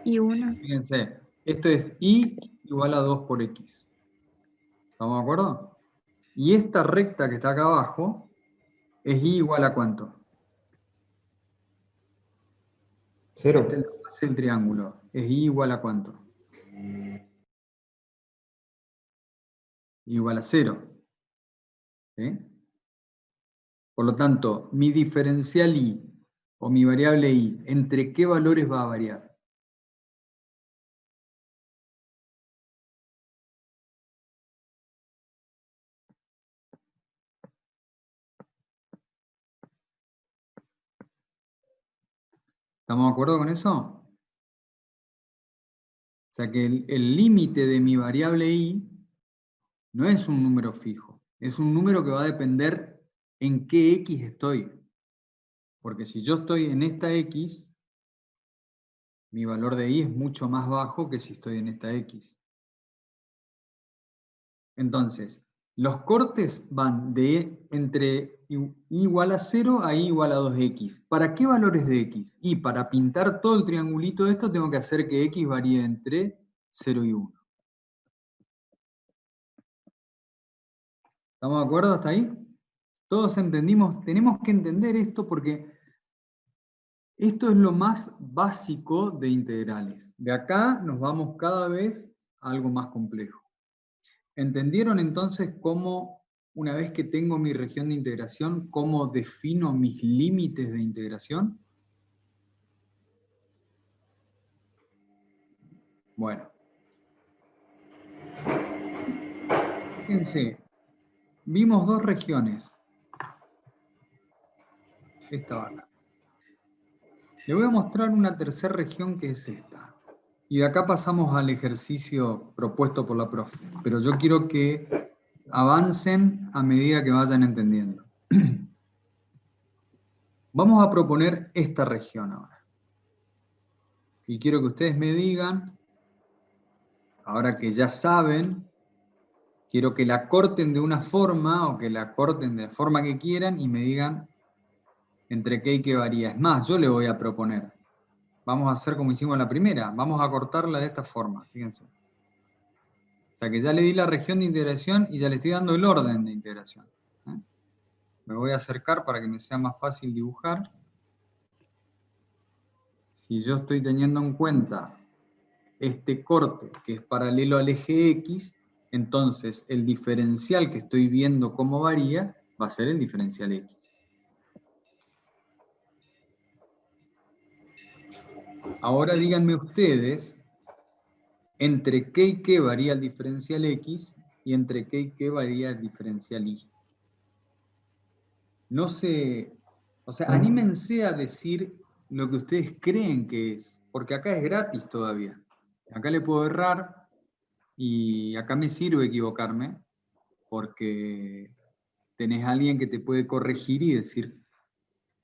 y 1. fíjense, esto es y igual a 2 por x. ¿Estamos de acuerdo? Y esta recta que está acá abajo es y igual a ¿cuánto? 0. Esta es la base del triángulo. ¿Es y igual a cuánto? Igual a 0. ¿Sí? Por lo tanto, mi diferencial y o mi variable y, ¿entre qué valores va a variar? ¿Estamos de acuerdo con eso? O sea que el límite de mi variable y no es un número fijo, es un número que va a depender en qué x estoy. Porque si yo estoy en esta x, mi valor de y es mucho más bajo que si estoy en esta x. Entonces, los cortes van de entre i igual a 0 a i igual a 2x. ¿Para qué valores de x? Y para pintar todo el triangulito de esto tengo que hacer que x varíe entre 0 y 1. ¿Estamos de acuerdo hasta ahí? Todos entendimos, tenemos que entender esto porque esto es lo más básico de integrales. De acá nos vamos cada vez a algo más complejo. ¿Entendieron entonces cómo, una vez que tengo mi región de integración, cómo defino mis límites de integración? Bueno. Fíjense, vimos dos regiones. Esta va acá. Le voy a mostrar una tercera región que es esta. Y de acá pasamos al ejercicio propuesto por la profe. Pero yo quiero que avancen a medida que vayan entendiendo. Vamos a proponer esta región ahora. Y quiero que ustedes me digan, ahora que ya saben, quiero que la corten de una forma o que la corten de la forma que quieran y me digan entre qué y qué varía. Es más, yo le voy a proponer. Vamos a hacer como hicimos la primera. Vamos a cortarla de esta forma, fíjense. O sea que ya le di la región de integración y ya le estoy dando el orden de integración. Me voy a acercar para que me sea más fácil dibujar. Si yo estoy teniendo en cuenta este corte que es paralelo al eje X, entonces el diferencial que estoy viendo cómo varía va a ser el diferencial X. Ahora díganme ustedes entre qué y qué varía el diferencial X y entre qué y qué varía el diferencial Y. No sé, o sea, anímense a decir lo que ustedes creen que es, porque acá es gratis todavía. Acá le puedo errar y acá me sirve equivocarme, porque tenés a alguien que te puede corregir y decir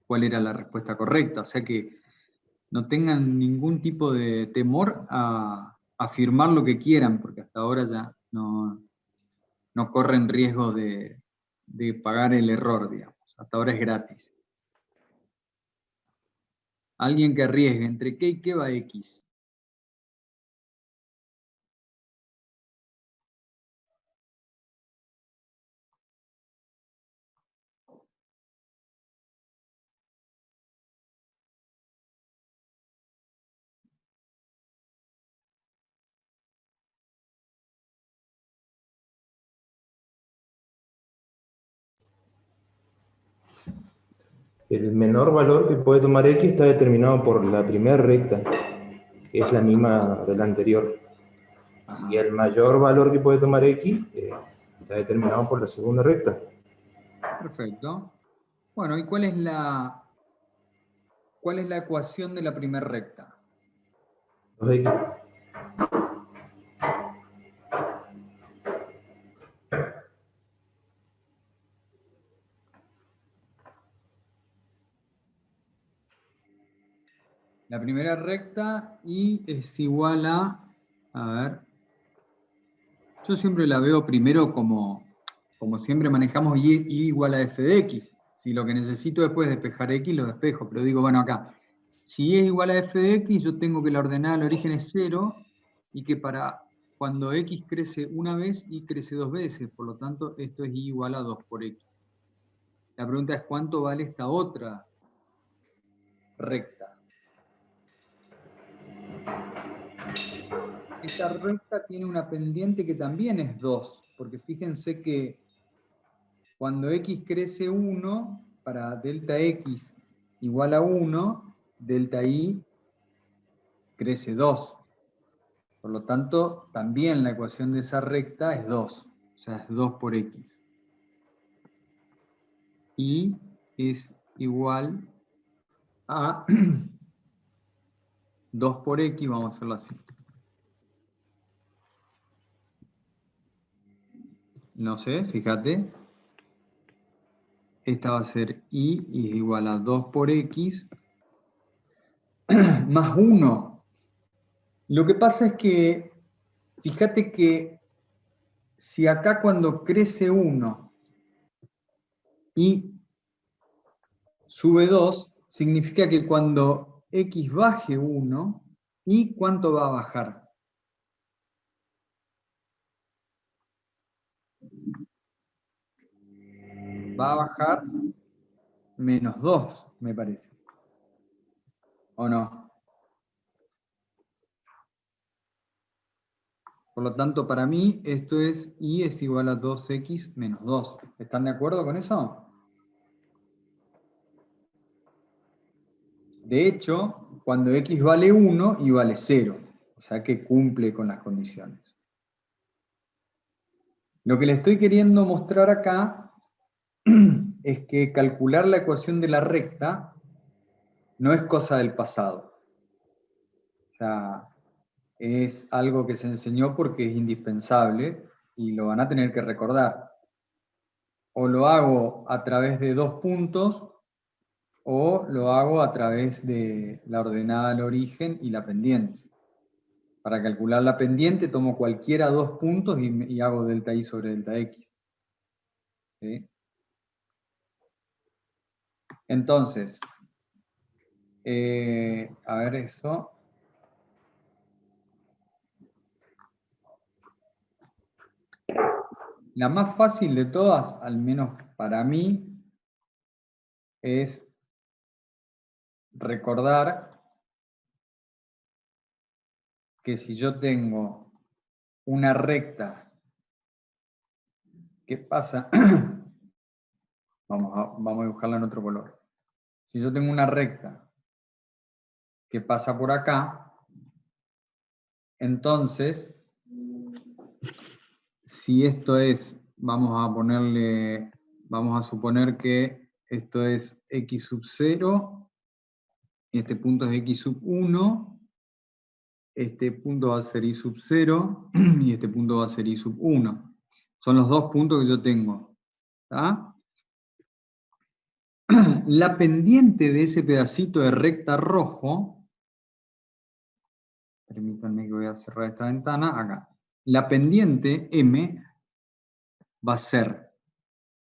cuál era la respuesta correcta. O sea que no tengan ningún tipo de temor a afirmar lo que quieran, porque hasta ahora ya no corren riesgo de pagar el error, digamos. Hasta ahora es gratis. Alguien que arriesgue, ¿entre qué y qué va X? El menor valor que puede tomar X está determinado por la primera recta, que es la misma de la anterior. Ajá. Y el mayor valor que puede tomar X está determinado por la segunda recta. Perfecto. Bueno, ¿y cuál es la ecuación de la primera recta? 2X. La primera recta y es igual a ver, yo siempre la veo primero como siempre manejamos y igual a f de x. Si lo que necesito después es despejar x, lo despejo, pero digo, bueno, acá, si es igual a f de x, yo tengo que la ordenada al origen es 0 y que para cuando x crece una vez, y crece 2 veces, por lo tanto, esto es y igual a 2 por x. La pregunta es, ¿cuánto vale esta otra recta? Esta recta tiene una pendiente que también es 2, porque fíjense que cuando x crece 1, para delta x igual a 1, delta y crece 2. Por lo tanto, también la ecuación de esa recta es 2, o sea, es 2 por x. Y es igual a 2 por x, vamos a hacerlo así. No sé, fíjate. Esta va a ser y es igual a 2 por x más 1. Lo que pasa es que, fíjate que si acá cuando crece 1 y sube 2, significa que cuando x baje 1, ¿y cuánto va a bajar? Va a bajar menos 2, me parece. ¿O no? Por lo tanto, para mí, esto es y es igual a 2x menos 2. ¿Están de acuerdo con eso? De hecho, cuando x vale 1, y vale 0. O sea que cumple con las condiciones. Lo que le estoy queriendo mostrar acá es que calcular la ecuación de la recta no es cosa del pasado. O sea, es algo que se enseñó porque es indispensable y lo van a tener que recordar. O lo hago a través de 2 puntos o lo hago a través de la ordenada al origen y la pendiente. Para calcular la pendiente tomo cualquiera 2 puntos y hago delta y sobre delta x. ¿Sí? Entonces, a ver eso. La más fácil de todas, al menos para mí, es recordar que si yo tengo una recta que pasa, vamos a dibujarla en otro color. Si yo tengo una recta que pasa por acá, entonces, si esto es, vamos a suponer que esto es x sub 0, este punto es x sub 1, este punto va a ser y sub 0, y este punto va a ser y sub 1. Son los 2 puntos que yo tengo. ¿Tá? La pendiente de ese pedacito de recta rojo, permítanme que voy a cerrar esta ventana, acá. La pendiente M va a ser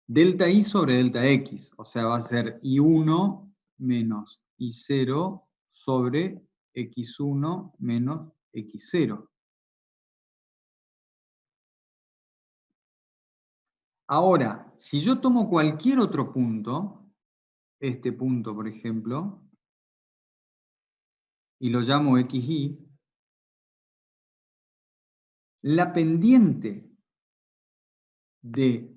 delta I sobre delta X, o sea, va a ser I1 menos I0 sobre X1 menos X0. Ahora, si yo tomo cualquier otro punto, este punto, por ejemplo, y lo llamo XY, la pendiente de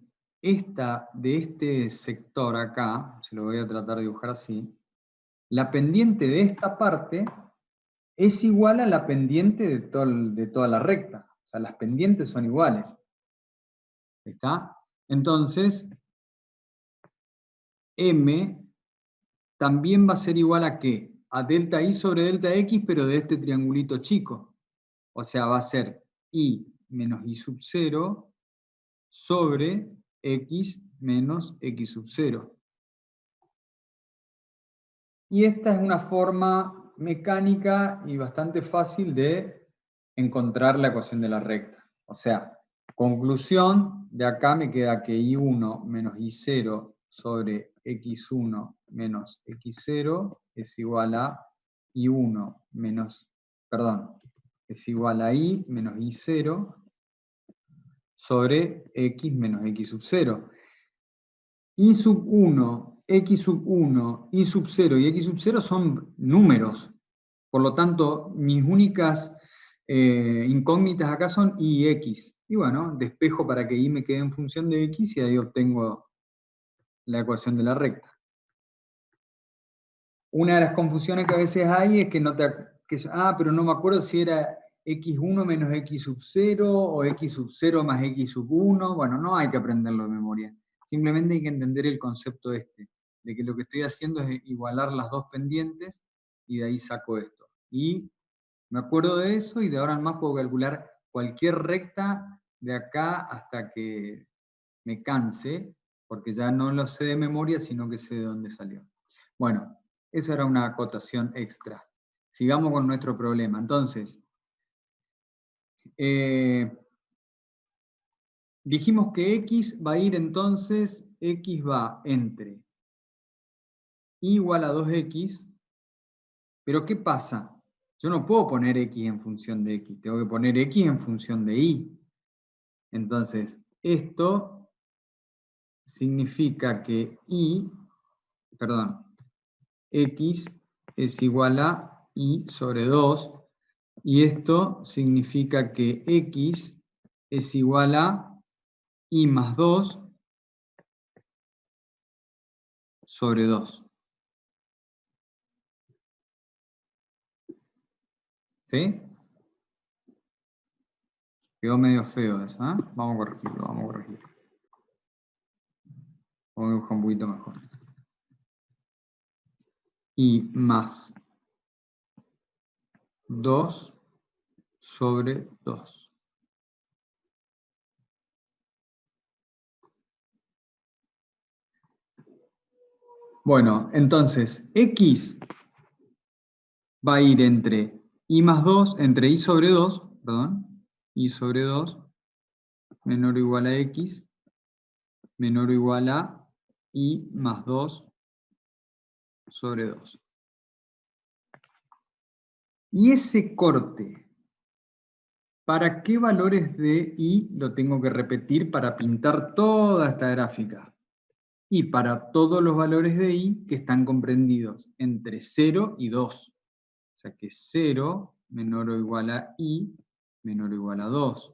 de este sector acá, se lo voy a tratar de dibujar así, la pendiente de esta parte es igual a la pendiente de toda la recta. O sea, las pendientes son iguales. ¿Está? Entonces, M también va a ser igual a ¿qué? A delta I sobre delta X, pero de este triangulito chico. O sea, va a ser I menos I sub 0 sobre X menos X sub 0. Y esta es una forma mecánica y bastante fácil de encontrar la ecuación de la recta. O sea, conclusión, de acá me queda que I1 menos I0 sobre X1 menos X0 es igual a I1 menos, perdón, es igual a I menos I0 sobre X menos X sub 0. I sub 1, X sub 1, I sub 0 y X sub 0 son números. Por lo tanto, mis únicas incógnitas acá son I y X. Y bueno, despejo para que I me quede en función de X y ahí obtengo la ecuación de la recta. Una de las confusiones que a veces hay es que pero no me acuerdo si era X1 menos X sub 0 o X sub 0 más X sub 1. Bueno, no hay que aprenderlo de memoria. Simplemente hay que entender el concepto de que lo que estoy haciendo es igualar las dos pendientes y de ahí saco esto. Y me acuerdo de eso y de ahora en más puedo calcular cualquier recta de acá hasta que me canse, porque ya no lo sé de memoria, sino que sé de dónde salió. Bueno, esa era una acotación extra. Sigamos con nuestro problema. Entonces, dijimos que X va a ir entonces, X va entre I igual a 2X, pero ¿qué pasa? Yo no puedo poner X en función de X, tengo que poner X en función de Y. Entonces, esto significa que X es igual a I sobre 2, y esto significa que X es igual a I más 2 sobre 2. ¿Sí? Quedó medio feo eso, ¿eh? Vamos a corregirlo, vamos a corregirlo. Vamos a dibujar un poquito mejor. I más 2 sobre 2. Bueno, entonces, X va a ir entre I más 2, entre I sobre 2, perdón, I sobre 2, menor o igual a X, menor o igual a I más 2 sobre 2. Y ese corte, ¿para qué valores de I lo tengo que repetir para pintar toda esta gráfica? Y para todos los valores de I que están comprendidos entre 0 y 2. O sea que 0 menor o igual a I menor o igual a 2.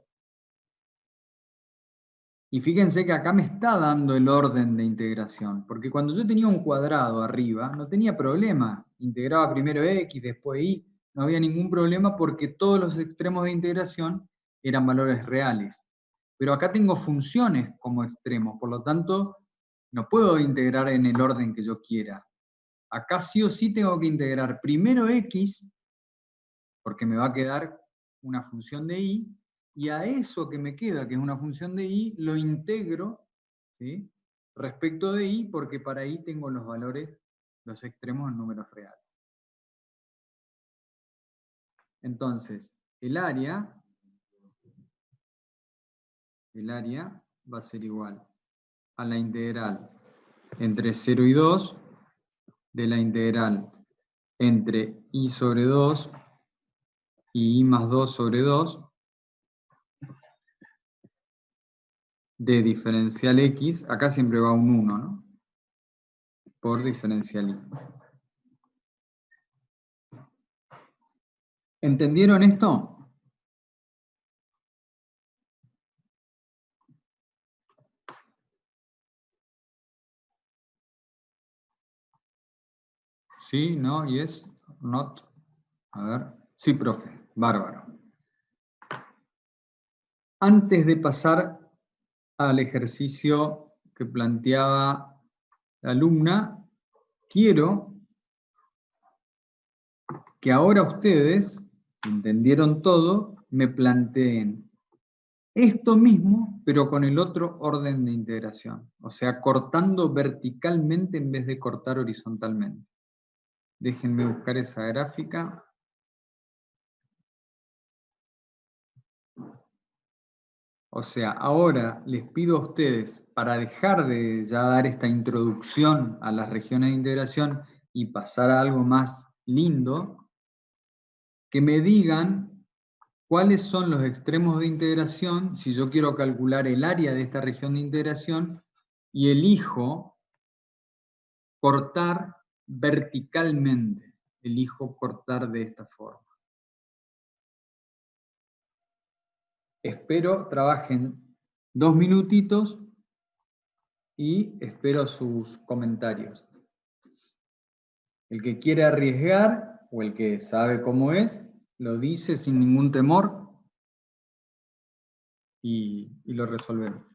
Y fíjense que acá me está dando el orden de integración, porque cuando yo tenía un cuadrado arriba, no tenía problema. Integraba primero X, después Y, no había ningún problema porque todos los extremos de integración eran valores reales. Pero acá tengo funciones como extremos, por lo tanto, no puedo integrar en el orden que yo quiera. Acá sí o sí tengo que integrar primero X, porque me va a quedar una función de Y, y a eso que me queda, que es una función de Y, lo integro, ¿sí?, respecto de Y, porque para Y tengo los valores, los extremos en números reales. Entonces, el área va a ser igual a la integral entre 0 y 2 de la integral entre I sobre 2 y I más 2 sobre 2 de diferencial X, acá siempre va un 1, ¿no?, por diferencial Y. ¿Entendieron esto? ¿Sí? ¿No? ¿Yes? ¿Not? A ver. Sí, profe. Bárbaro. Antes de pasar al ejercicio que planteaba la alumna, quiero que ahora ustedes, que entendieron todo, me planteen esto mismo, pero con el otro orden de integración. O sea, cortando verticalmente en vez de cortar horizontalmente. Déjenme buscar esa gráfica. O sea, ahora les pido a ustedes, para dejar de ya dar esta introducción a las regiones de integración y pasar a algo más lindo, que me digan cuáles son los extremos de integración si yo quiero calcular el área de esta región de integración y elijo cortar verticalmente, elijo cortar de esta forma. Espero trabajen 2 minutitos y espero sus comentarios. El que quiere arriesgar o el que sabe cómo es, lo dice sin ningún temor y lo resolvemos.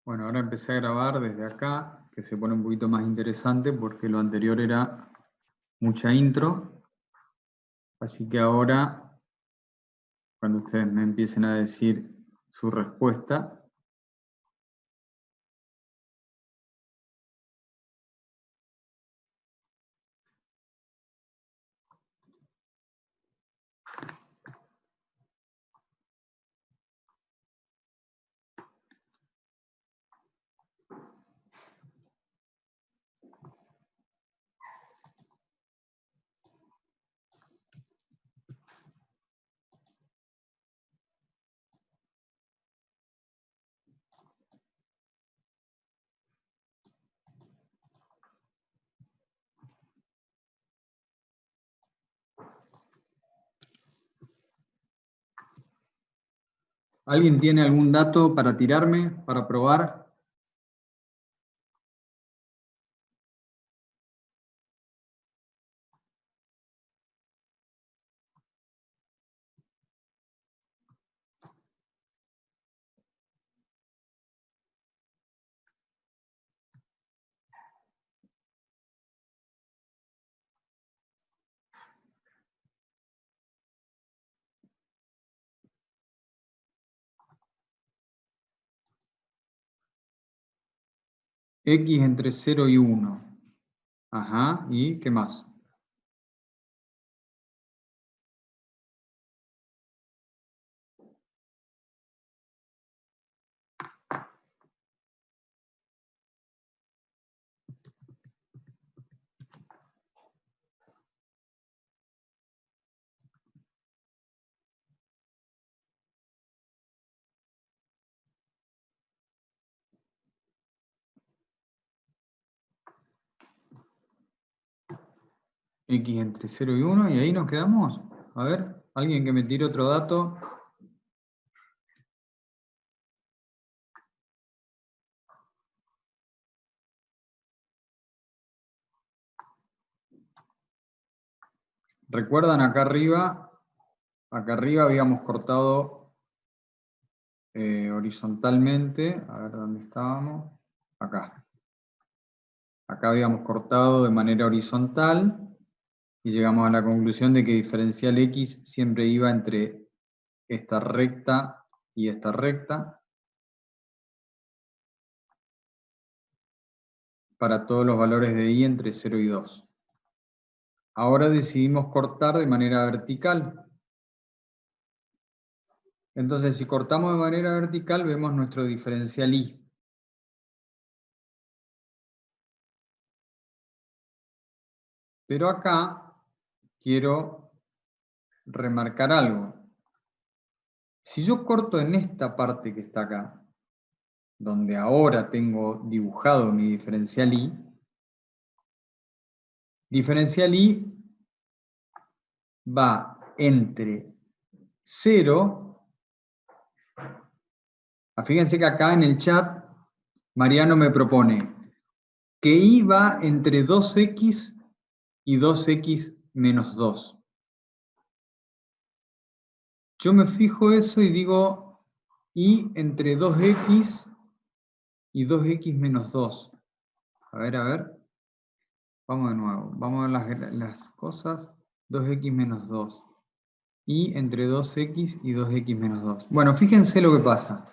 Bueno, ahora empecé a grabar desde acá, que se pone un poquito más interesante porque lo anterior era mucha intro. Así que ahora, cuando ustedes me empiecen a decir su respuesta, ¿alguien tiene algún dato para tirarme, para probar? X entre 0 y 1. Ajá, ¿y qué más? X entre 0 y 1, y ahí nos quedamos. A ver, alguien que me tire otro dato. ¿Recuerdan acá arriba? Acá arriba habíamos cortado horizontalmente. A ver dónde estábamos. Acá. Acá habíamos cortado de manera horizontal y llegamos a la conclusión de que diferencial x siempre iba entre esta recta y esta recta para todos los valores de y entre 0 y 2. Ahora decidimos cortar de manera vertical. Entonces, si cortamos de manera vertical, vemos nuestro diferencial y. Pero acá quiero remarcar algo. Si yo corto en esta parte que está acá, donde ahora tengo dibujado mi diferencial y va entre 0, fíjense que acá en el chat Mariano me propone que y va entre 2x y 2x menos 2. Yo me fijo eso y digo y entre 2x y 2x menos 2. A ver. Vamos de nuevo. Vamos a ver las cosas. 2x menos 2. Y entre 2x y 2x menos 2. Bueno, fíjense lo que pasa.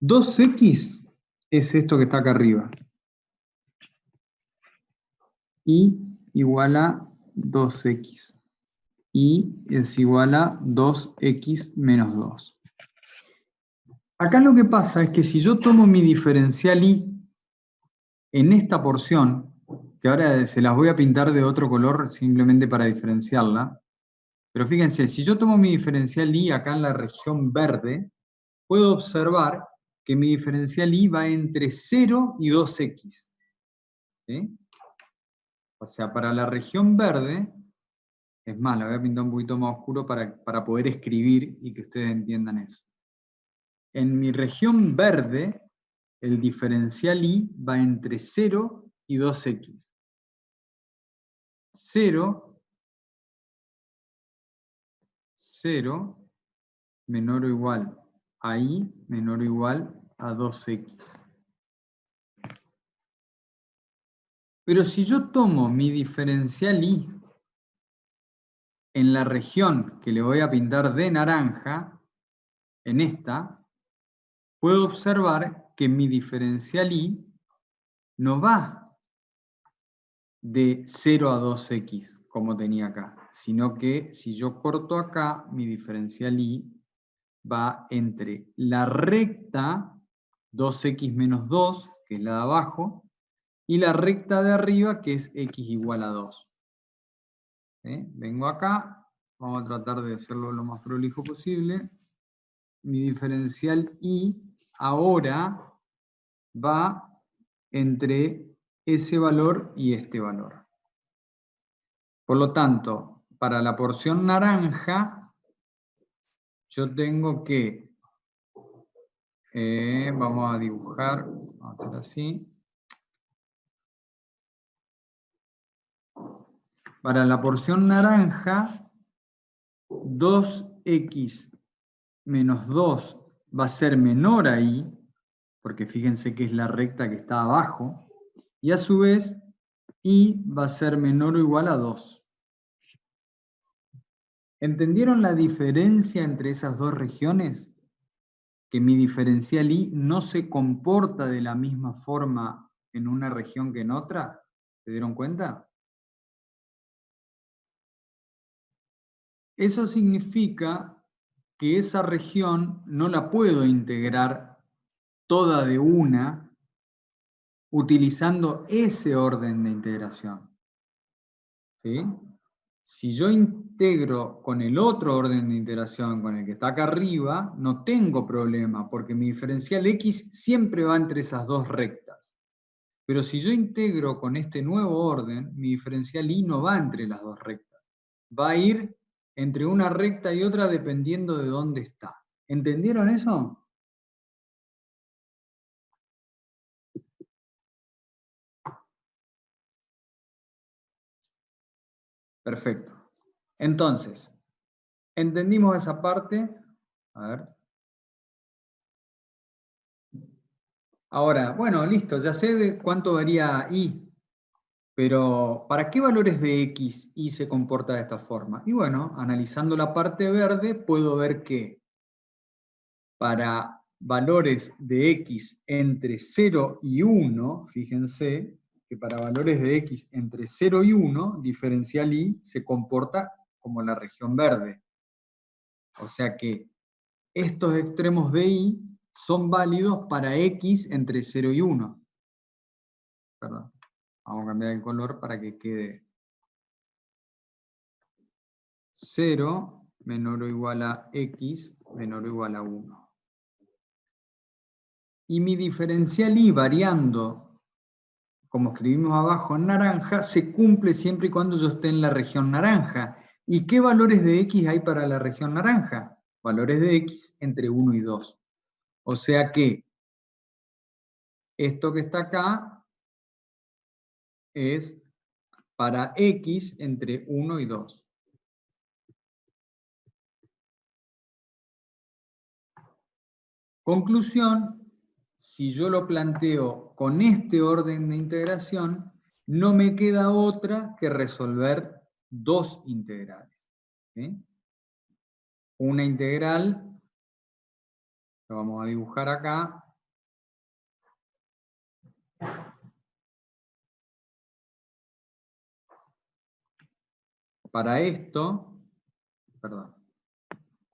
2x es esto que está acá arriba. Y igual a 2x. Y es igual a 2x menos 2. Acá lo que pasa es que si yo tomo mi diferencial y en esta porción, que ahora se las voy a pintar de otro color simplemente para diferenciarla, pero fíjense, si yo tomo mi diferencial y acá en la región verde, puedo observar que mi diferencial y va entre 0 y 2x. ¿Sí? O sea, para la región verde, es más, la voy a pintar un poquito más oscuro para poder escribir y que ustedes entiendan eso. En mi región verde, el diferencial y va entre 0 y 2x. 0 menor o igual a y menor o igual a 2x. Pero si yo tomo mi diferencial y en la región que le voy a pintar de naranja, en esta, puedo observar que mi diferencial y no va de 0 a 2x, como tenía acá, sino que si yo corto acá, mi diferencial y va entre la recta 2x menos 2, que es la de abajo, y la recta de arriba, que es x igual a 2. Vengo acá, vamos a tratar de hacerlo lo más prolijo posible. Mi diferencial y ahora va entre ese valor y este valor. Por lo tanto, para la porción naranja, yo tengo que, vamos a dibujar, vamos a hacer así. Para la porción naranja, 2x menos 2 va a ser menor a y, porque fíjense que es la recta que está abajo, y a su vez, y va a ser menor o igual a 2. ¿Entendieron la diferencia entre esas dos regiones? Que mi diferencial y no se comporta de la misma forma en una región que en otra. ¿Se dieron cuenta? Eso significa que esa región no la puedo integrar toda de una utilizando ese orden de integración. ¿Sí? Si yo integro con el otro orden de integración, con el que está acá arriba, no tengo problema, porque mi diferencial x siempre va entre esas dos rectas. Pero si yo integro con este nuevo orden, mi diferencial y no va entre las dos rectas. Va a ir entre una recta y otra dependiendo de dónde está. ¿Entendieron eso? Perfecto. Entonces, ¿entendimos esa parte? A ver. Ahora, bueno, listo, ya sé de cuánto varía y, pero ¿para qué valores de x y se comporta de esta forma? Y bueno, analizando la parte verde, puedo ver que para valores de x entre 0 y 1, fíjense que para valores de x entre 0 y 1, diferencial y se comporta como la región verde. O sea que estos extremos de y son válidos para x entre 0 y 1. Perdón, vamos a cambiar el color para que quede 0 menor o igual a x menor o igual a 1. Y mi diferencial y variando, como escribimos abajo en naranja, se cumple siempre y cuando yo esté en la región naranja. ¿Y qué valores de x hay para la región naranja? Valores de x entre 1 y 2. O sea que esto que está acá es para x entre 1 y 2. Conclusión, si yo lo planteo con este orden de integración, no me queda otra que resolver dos integrales. ¿Sí? Una integral, lo vamos a dibujar acá. Para esto, perdón,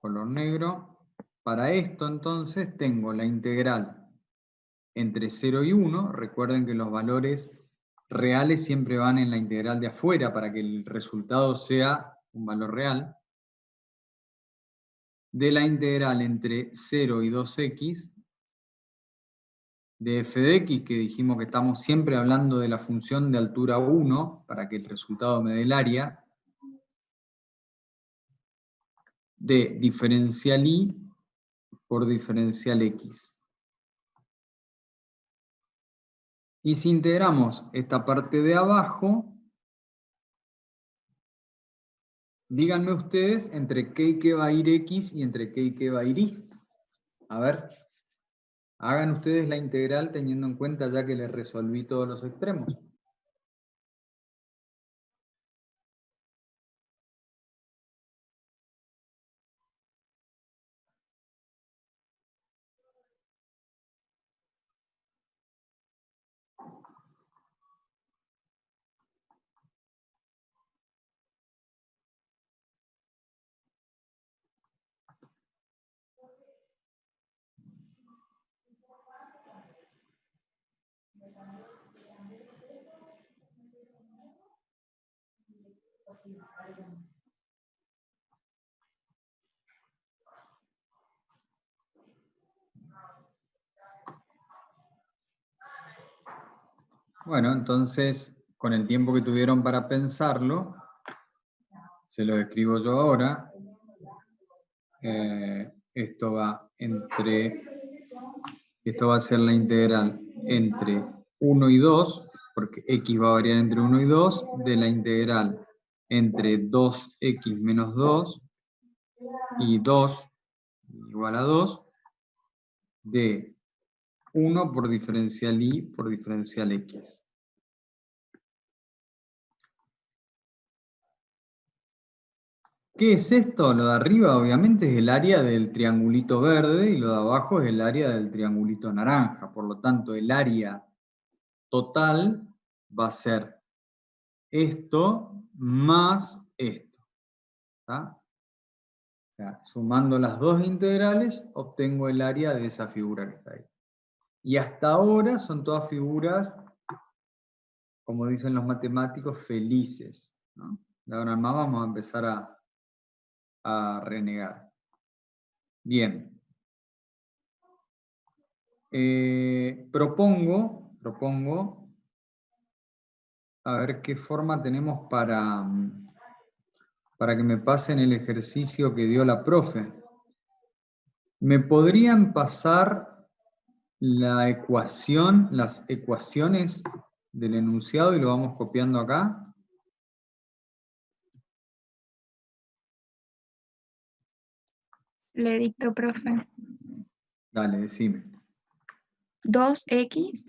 color negro, para esto entonces tengo la integral entre 0 y 1, recuerden que los valores reales siempre van en la integral de afuera para que el resultado sea un valor real, de la integral entre 0 y 2x, de f de x, que dijimos que estamos siempre hablando de la función de altura 1, para que el resultado me dé el área, de diferencial y por diferencial x. Y si integramos esta parte de abajo, díganme ustedes entre qué y qué va a ir x y entre qué y qué va a ir y. A ver, hagan ustedes la integral teniendo en cuenta ya que les resolví todos los extremos. Bueno, entonces, con el tiempo que tuvieron para pensarlo, se lo escribo yo ahora. Esto va a ser la integral entre 1 y 2, porque x va a variar entre 1 y 2, de la integral entre 2x menos 2 y 2 igual a 2, de 1 por diferencial y por diferencial x. ¿Qué es esto? Lo de arriba obviamente es el área del triangulito verde y lo de abajo es el área del triangulito naranja. Por lo tanto, el área total va a ser esto más esto. ¿Está? O sea, sumando las dos integrales obtengo el área de esa figura que está ahí. Y hasta ahora son todas figuras, como dicen los matemáticos, felices, ¿no? De ahora en más vamos a empezar a renegar. Bien. Propongo, a ver qué forma tenemos para que me pasen el ejercicio que dio la profe. ¿Me podrían pasar la ecuación, las ecuaciones del enunciado y lo vamos copiando acá? Le dicto, profe. Dale, decime. 2x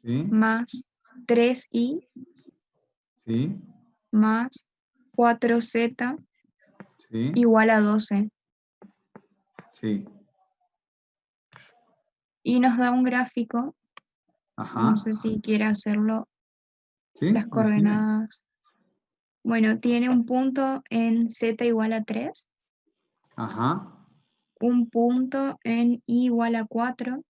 ¿Sí? más 3y ¿Sí? más 4z ¿Sí? igual a 12. Sí. Y nos da un gráfico, Ajá. no sé si quiere hacerlo, ¿Sí? las Decime. coordenadas. Bueno, tiene un punto en z igual a 3, Ajá. un punto en y igual a 4,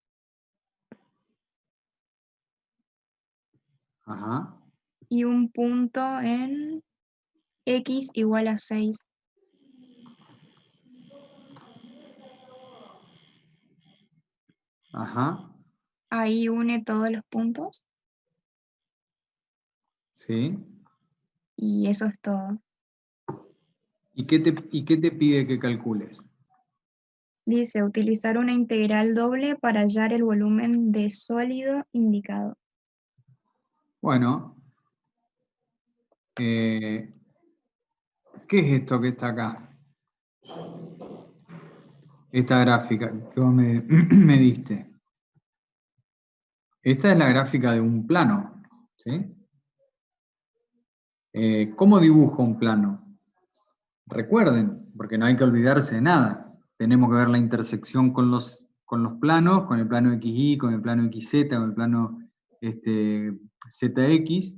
Ajá. y un punto en x igual a 6. Ajá. Ahí une todos los puntos Sí. y eso es todo. ¿Y qué te pide que calcules? Dice, utilizar una integral doble para hallar el volumen de sólido indicado. Bueno, ¿qué es esto que está acá? Esta gráfica que vos me diste. Esta es la gráfica de un plano, ¿sí? ¿Cómo dibujo un plano? Recuerden, porque no hay que olvidarse de nada. Tenemos que ver la intersección con los planos, con el plano XY, con el plano XZ, con el plano ZX.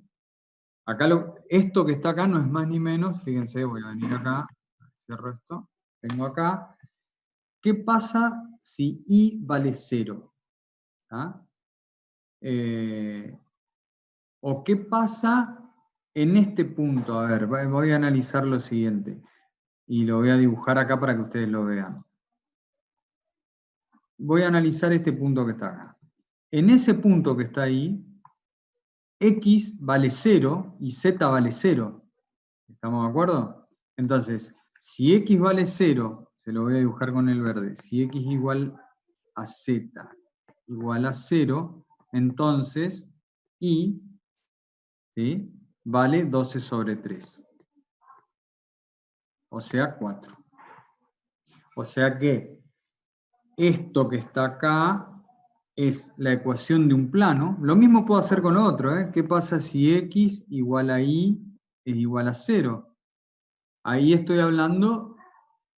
Acá esto que está acá no es más ni menos, fíjense, voy a venir acá, cierro esto, vengo acá. ¿Qué pasa si I vale 0? ¿Ah? ¿O qué pasa en este punto? A ver, voy a analizar lo siguiente, y lo voy a dibujar acá para que ustedes lo vean. Voy a analizar este punto que está acá. En ese punto que está ahí, X vale 0 y Z vale 0. ¿Estamos de acuerdo? Entonces, si X vale 0, se lo voy a dibujar con el verde, si X igual a Z igual a 0, entonces Y, ¿sí?, vale 12 sobre 3. O sea, 4. O sea que esto que está acá es la ecuación de un plano. Lo mismo puedo hacer con otro, ¿eh? ¿Qué pasa si X igual a Y es igual a 0? Ahí estoy hablando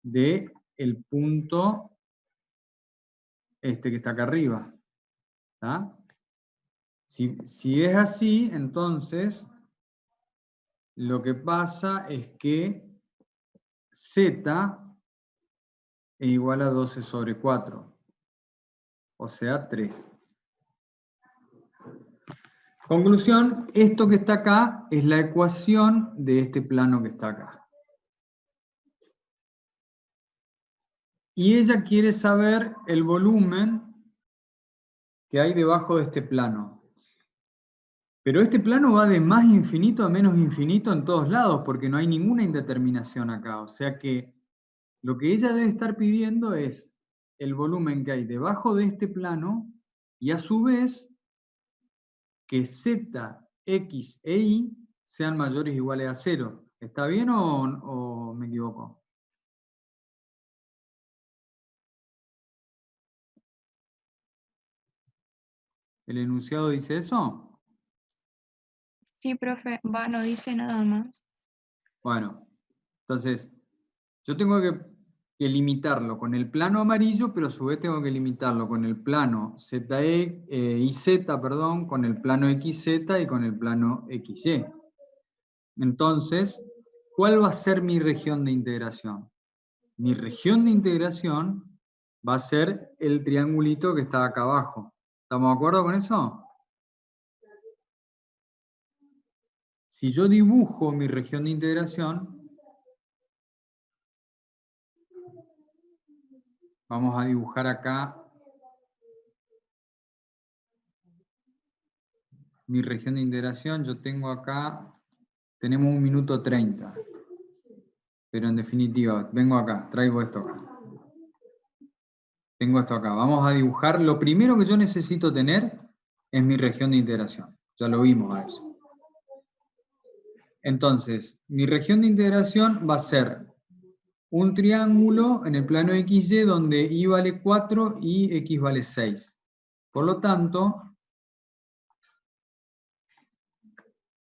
de el punto que está acá arriba. ¿Tá? Si es así, entonces lo que pasa es que Z es igual a 12 sobre 4. O sea, 3. Conclusión, esto que está acá es la ecuación de este plano que está acá. Y ella quiere saber el volumen que hay debajo de este plano. Pero este plano va de más infinito a menos infinito en todos lados, porque no hay ninguna indeterminación acá. O sea que lo que ella debe estar pidiendo es el volumen que hay debajo de este plano y a su vez que Z, X e Y sean mayores o iguales a 0. ¿Está bien o me equivoco? ¿El enunciado dice eso? Sí, profe, no dice nada más. Bueno, entonces yo tengo que limitarlo con el plano amarillo, pero a su vez tengo que limitarlo con el plano IZ, perdón, con el plano XZ y con el plano XY. Entonces, ¿cuál va a ser mi región de integración? Mi región de integración va a ser el triangulito que está acá abajo. ¿Estamos de acuerdo con eso? Si yo dibujo mi región de integración, vamos a dibujar acá mi región de integración. Yo tengo acá, tenemos 1 minuto 30. Pero en definitiva, vengo acá, traigo esto acá. Tengo esto acá. Vamos a dibujar. Lo primero que yo necesito tener es mi región de integración. Ya lo vimos a eso. Entonces, mi región de integración va a ser un triángulo en el plano XY donde Y vale 4 y X vale 6. Por lo tanto,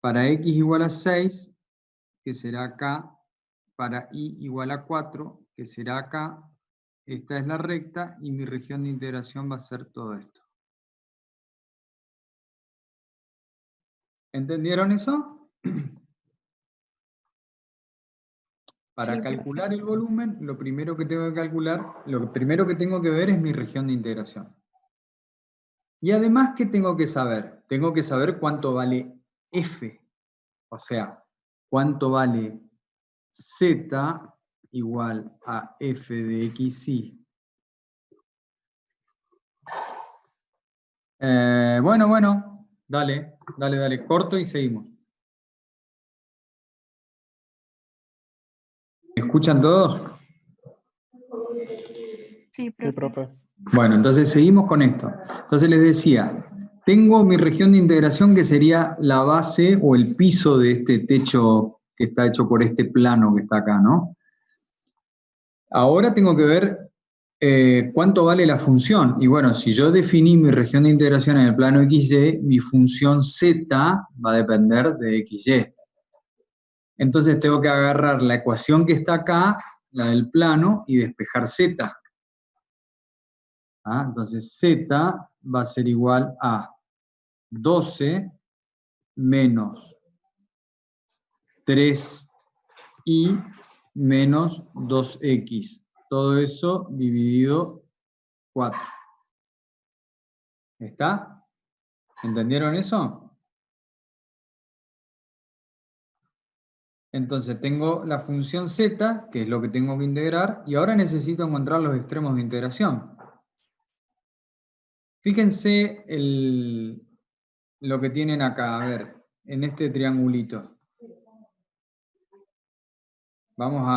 para X igual a 6, que será acá, para Y igual a 4, que será acá, esta es la recta y mi región de integración va a ser todo esto. ¿Entendieron eso? Para Sí, calcular el volumen, lo primero que tengo que calcular, lo primero que tengo que ver es mi región de integración. Y además, ¿qué tengo que saber? Tengo que saber cuánto vale F, o sea, cuánto vale Z igual a F de XY. Bueno, dale, corto y seguimos. ¿Me escuchan todos? sí, Sí, profe. profe. Bueno, entonces seguimos con esto. Entonces les decía, tengo mi región de integración que sería la base o el piso de este techo que está hecho por este plano que está acá, ¿no? Ahora tengo que ver cuánto vale la función. Y bueno, si yo definí mi región de integración en el plano XY, mi función Z va a depender de XY. Entonces tengo que agarrar la ecuación que está acá, la del plano, y despejar Z. Entonces Z va a ser igual a 12 menos 3y menos 2x. Todo eso dividido 4. ¿Está? ¿Entendieron eso? Entonces tengo la función z, que es lo que tengo que integrar, y ahora necesito encontrar los extremos de integración. Fíjense lo que tienen acá, a ver, en este triangulito. Vamos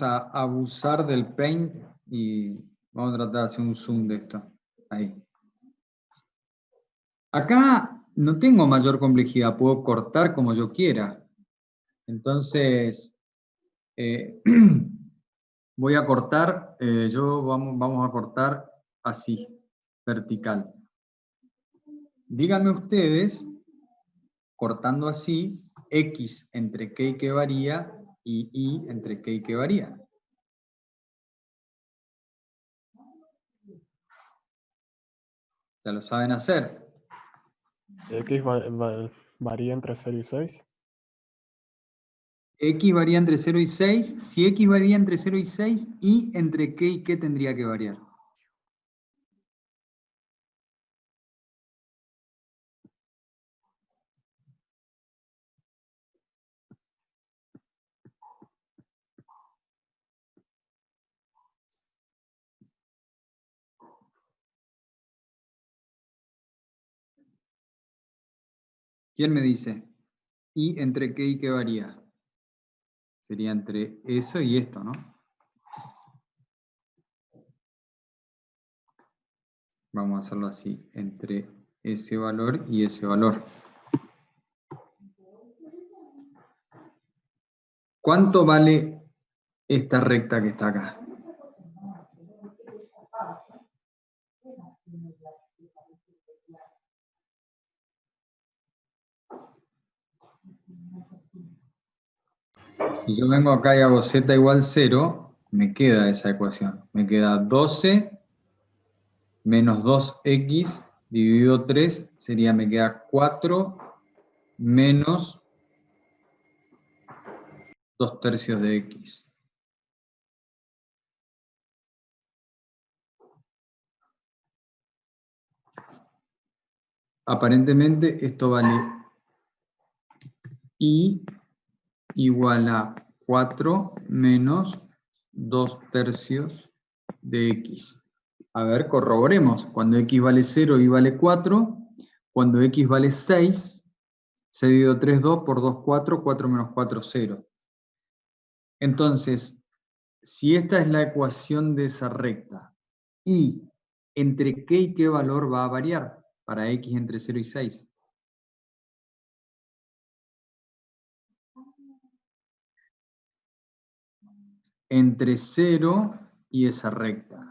a abusar del Paint y vamos a tratar de hacer un zoom de esto. Ahí. Acá no tengo mayor complejidad, puedo cortar como yo quiera. Entonces, voy a cortar, vamos a cortar así, vertical. Díganme ustedes, cortando así, X entre K y que varía y Y entre K y que varía. Ya lo saben hacer. X varía entre 0 y 6. X varía entre 0 y 6. Si X varía entre 0 y 6, Y entre K y qué tendría que variar. ¿Quién me dice? Y entre qué y qué varía. Sería entre eso y esto, ¿no? Vamos a hacerlo así, entre ese valor y ese valor. ¿Cuánto vale esta recta que está acá? Si yo vengo acá y hago z igual 0, me queda esa ecuación. Me queda 12 menos 2x dividido 3, me queda 4 menos 2/3 de x. Aparentemente esto vale y igual a 4 menos 2/3 de x. A ver, corroboremos. Cuando x vale 0, y vale 4. Cuando x vale 6, 6 dividido 3, 2, por 2, 4, 4 menos 4, 0. Entonces, si esta es la ecuación de esa recta, y entre qué y qué valor va a variar para x entre 0 y 6. entre 0 y esa recta.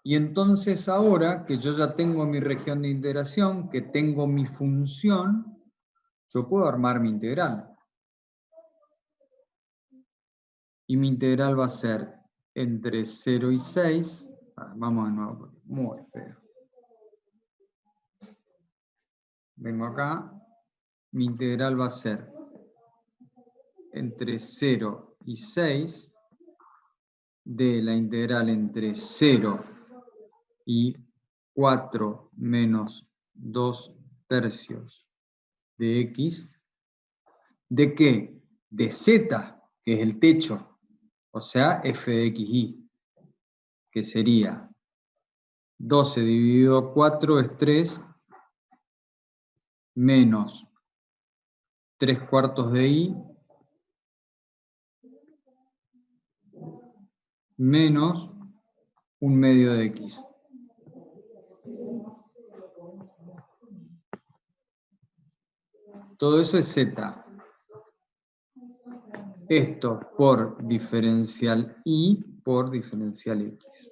Y entonces ahora que yo ya tengo mi región de integración, que tengo mi función, yo puedo armar mi integral. Y mi integral va a ser entre 0 y 6. Vamos de nuevo, porque es muy feo. Vengo acá. Mi integral va a ser entre 0 y 6 de la integral entre 0 y 4 menos 2 tercios de x. ¿De qué? De z, que es el techo, o sea, f de xy, que sería 12 dividido 4 es 3, menos 3/4 de y, menos 1/2 de x. Todo eso es z. Esto por diferencial y por diferencial x.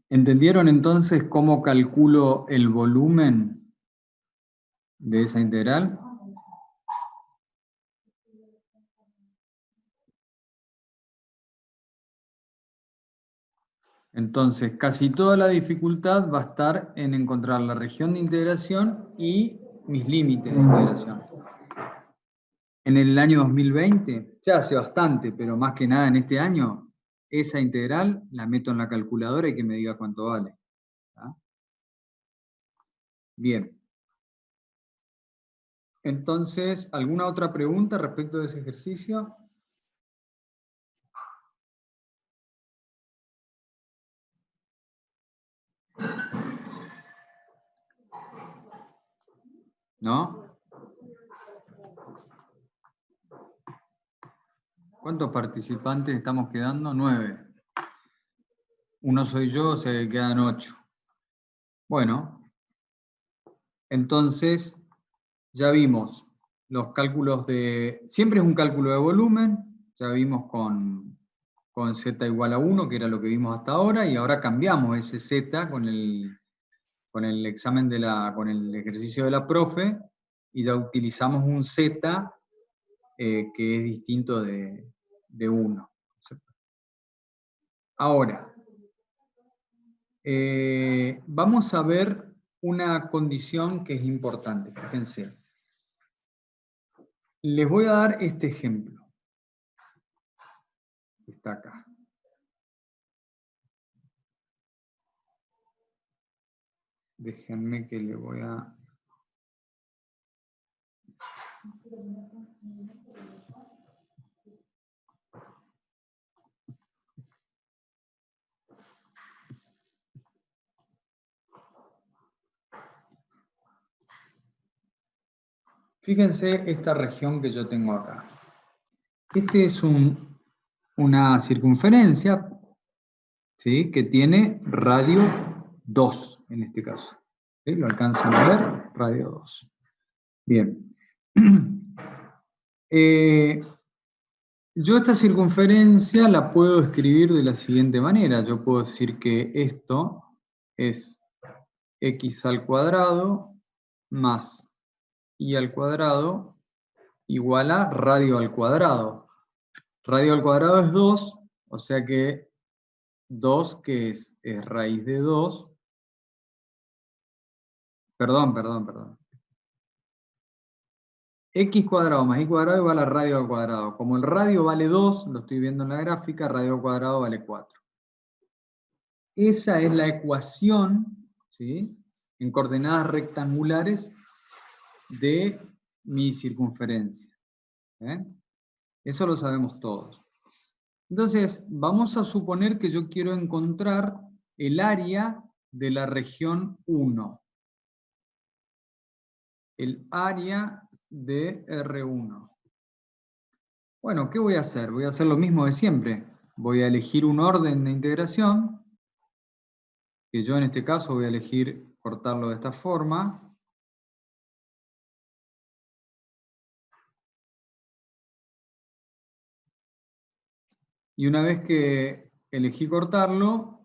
¿Entendieron entonces cómo calculo el volumen de esa integral? Entonces, casi toda la dificultad va a estar en encontrar la región de integración y mis límites de integración. En el año 2020, ya hace bastante, pero más que nada en este año, esa integral la meto en la calculadora y que me diga cuánto vale. ¿Tá? Bien. Entonces, ¿alguna otra pregunta respecto de ese ejercicio? ¿No? ¿Cuántos participantes estamos quedando? 9. Uno soy yo, se quedan 8. Bueno, entonces ya vimos los cálculos de... Siempre es un cálculo de volumen, ya vimos con z igual a 1, que era lo que vimos hasta ahora, y ahora cambiamos ese z con el examen con el ejercicio de la profe, y ya utilizamos un z que es distinto de 1. Ahora, vamos a ver una condición que es importante, fíjense. Les voy a dar este ejemplo. Está acá. Déjenme que le voy a... Fíjense esta región que yo tengo acá. Este es una circunferencia, ¿sí?, que tiene radio 2, en este caso. ¿Sí? ¿Lo alcanzan a ver? Radio 2. Bien. Yo esta circunferencia la puedo escribir de la siguiente manera. Yo puedo decir que esto es x al cuadrado más y al cuadrado igual a radio al cuadrado. Radio al cuadrado es 2, o sea que 2, que es raíz de 2. Perdón. X cuadrado más y cuadrado igual a radio al cuadrado. Como el radio vale 2, lo estoy viendo en la gráfica, radio al cuadrado vale 4. Esa es la ecuación, ¿sí?, en coordenadas rectangulares de mi circunferencia. Eso lo sabemos todos. Entonces, vamos a suponer que yo quiero encontrar el área de la región 1. El área de R1. Bueno, ¿qué voy a hacer? Voy a hacer lo mismo de siempre. voy a elegir un orden de integración, que yo en este caso voy a elegir cortarlo de esta forma. Y una vez que elegí cortarlo,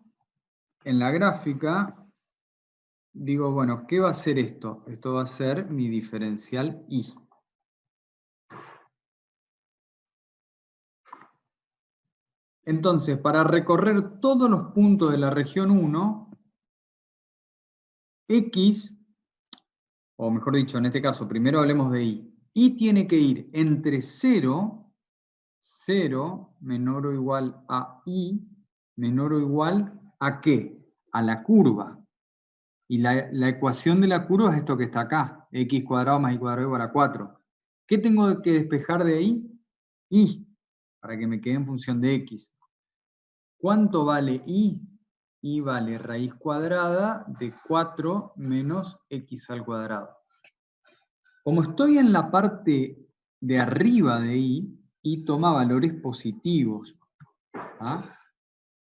en la gráfica, digo, bueno, ¿qué va a ser esto? Esto va a ser mi diferencial I. Entonces, para recorrer todos los puntos de la región 1, X, o mejor dicho, en este caso, primero hablemos de I. I tiene que ir entre 0, 0 menor o igual a I, menor o igual a ¿qué? A la curva. Y la ecuación de la curva es esto que está acá, x cuadrado más y cuadrado igual a 4. ¿Qué tengo que despejar de ahí? Y, para que me quede en función de x. ¿Cuánto vale y? Y vale raíz cuadrada de 4 menos x al cuadrado. Como estoy en la parte de arriba de y toma valores positivos. ¿Ah?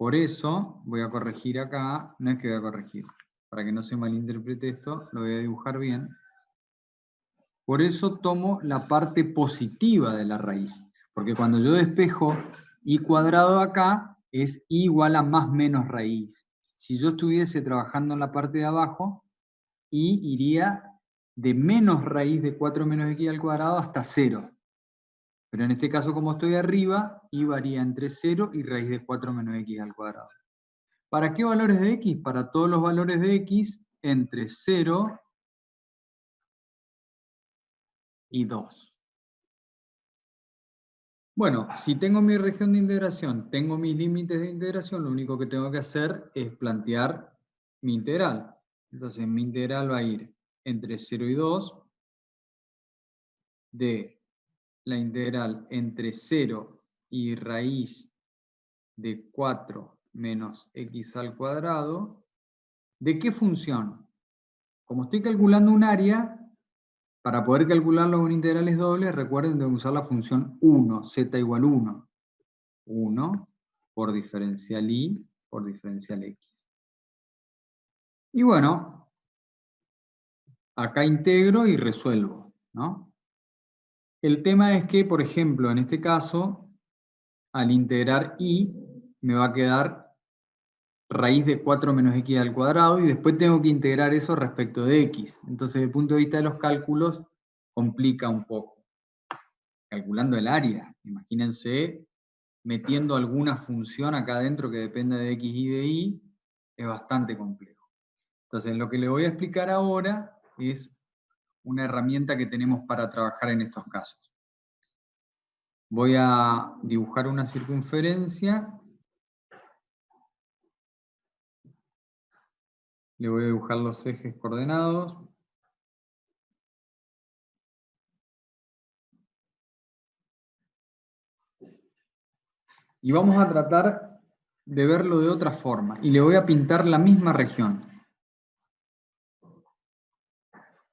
Por eso voy a corregir acá, no es que voy a corregir, para que no se malinterprete esto, lo voy a dibujar bien. Por eso tomo la parte positiva de la raíz, porque cuando yo despejo y cuadrado acá, es i igual a más menos raíz. Si yo estuviese trabajando en la parte de abajo, i iría de menos raíz de 4 menos x al cuadrado hasta 0. Pero en este caso, como estoy arriba, i varía entre 0 y raíz de 4 menos x al cuadrado. ¿Para qué valores de x? Para todos los valores de x entre 0 y 2. Bueno, si tengo mi región de integración, tengo mis límites de integración, lo único que tengo que hacer es plantear mi integral. Entonces mi integral va a ir entre 0 y 2 de la integral entre 0 y raíz de 4 menos x al cuadrado. ¿De qué función? Como estoy calculando un área, para poder calcularlo con integrales dobles, recuerden de usar la función 1, z igual 1. 1 por diferencial y por diferencial x. Y bueno, acá integro y resuelvo, ¿no? El tema es que, por ejemplo, en este caso, al integrar y, me va a quedar raíz de 4 menos x al cuadrado, y después tengo que integrar eso respecto de x. Entonces, desde el punto de vista de los cálculos, complica un poco. Calculando el área, imagínense, metiendo alguna función acá adentro que dependa de x y de y, es bastante complejo. Entonces, lo que le voy a explicar ahora es una herramienta que tenemos para trabajar en estos casos. Voy a dibujar una circunferencia. Le voy a dibujar los ejes coordenados. Y vamos a tratar de verlo de otra forma. Y le voy a pintar la misma región.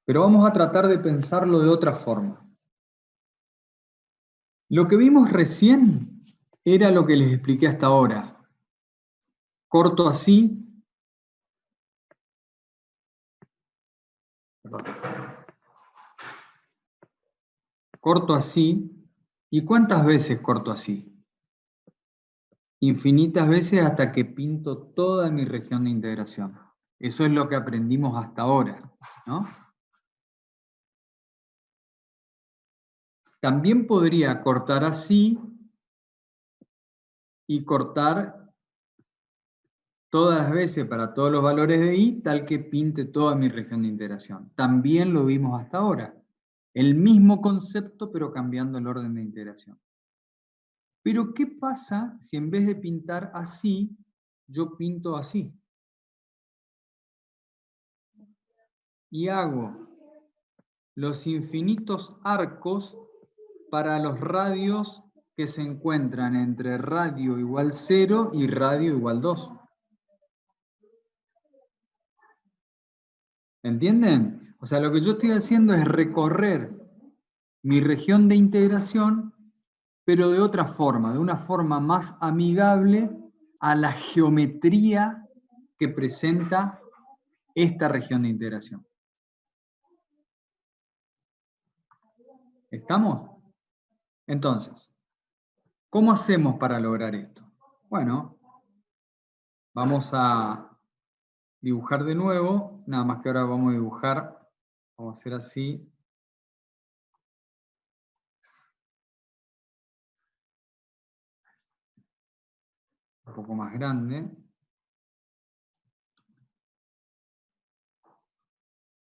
Pero vamos a tratar de pensarlo de otra forma. Lo que vimos recién era lo que les expliqué hasta ahora. Corto así. Perdón. Corto así. ¿Y cuántas veces corto así? Infinitas veces hasta que pinto toda mi región de integración. Eso es lo que aprendimos hasta ahora, ¿no? También podría cortar así y cortar todas las veces para todos los valores de i, tal que pinte toda mi región de integración. También lo vimos hasta ahora. El mismo concepto, pero cambiando el orden de integración. Pero, ¿qué pasa si en vez de pintar así, yo pinto así? Y hago los infinitos arcos para los radios que se encuentran entre radio igual 0 y radio igual 2. ¿Entienden? O sea, lo que yo estoy haciendo es recorrer mi región de integración pero de otra forma, de una forma más amigable a la geometría que presenta esta región de integración. ¿Estamos? Entonces, ¿cómo hacemos para lograr esto? Bueno, vamos a dibujar de nuevo, nada más que ahora vamos a dibujar, vamos a hacer así. Un poco más grande.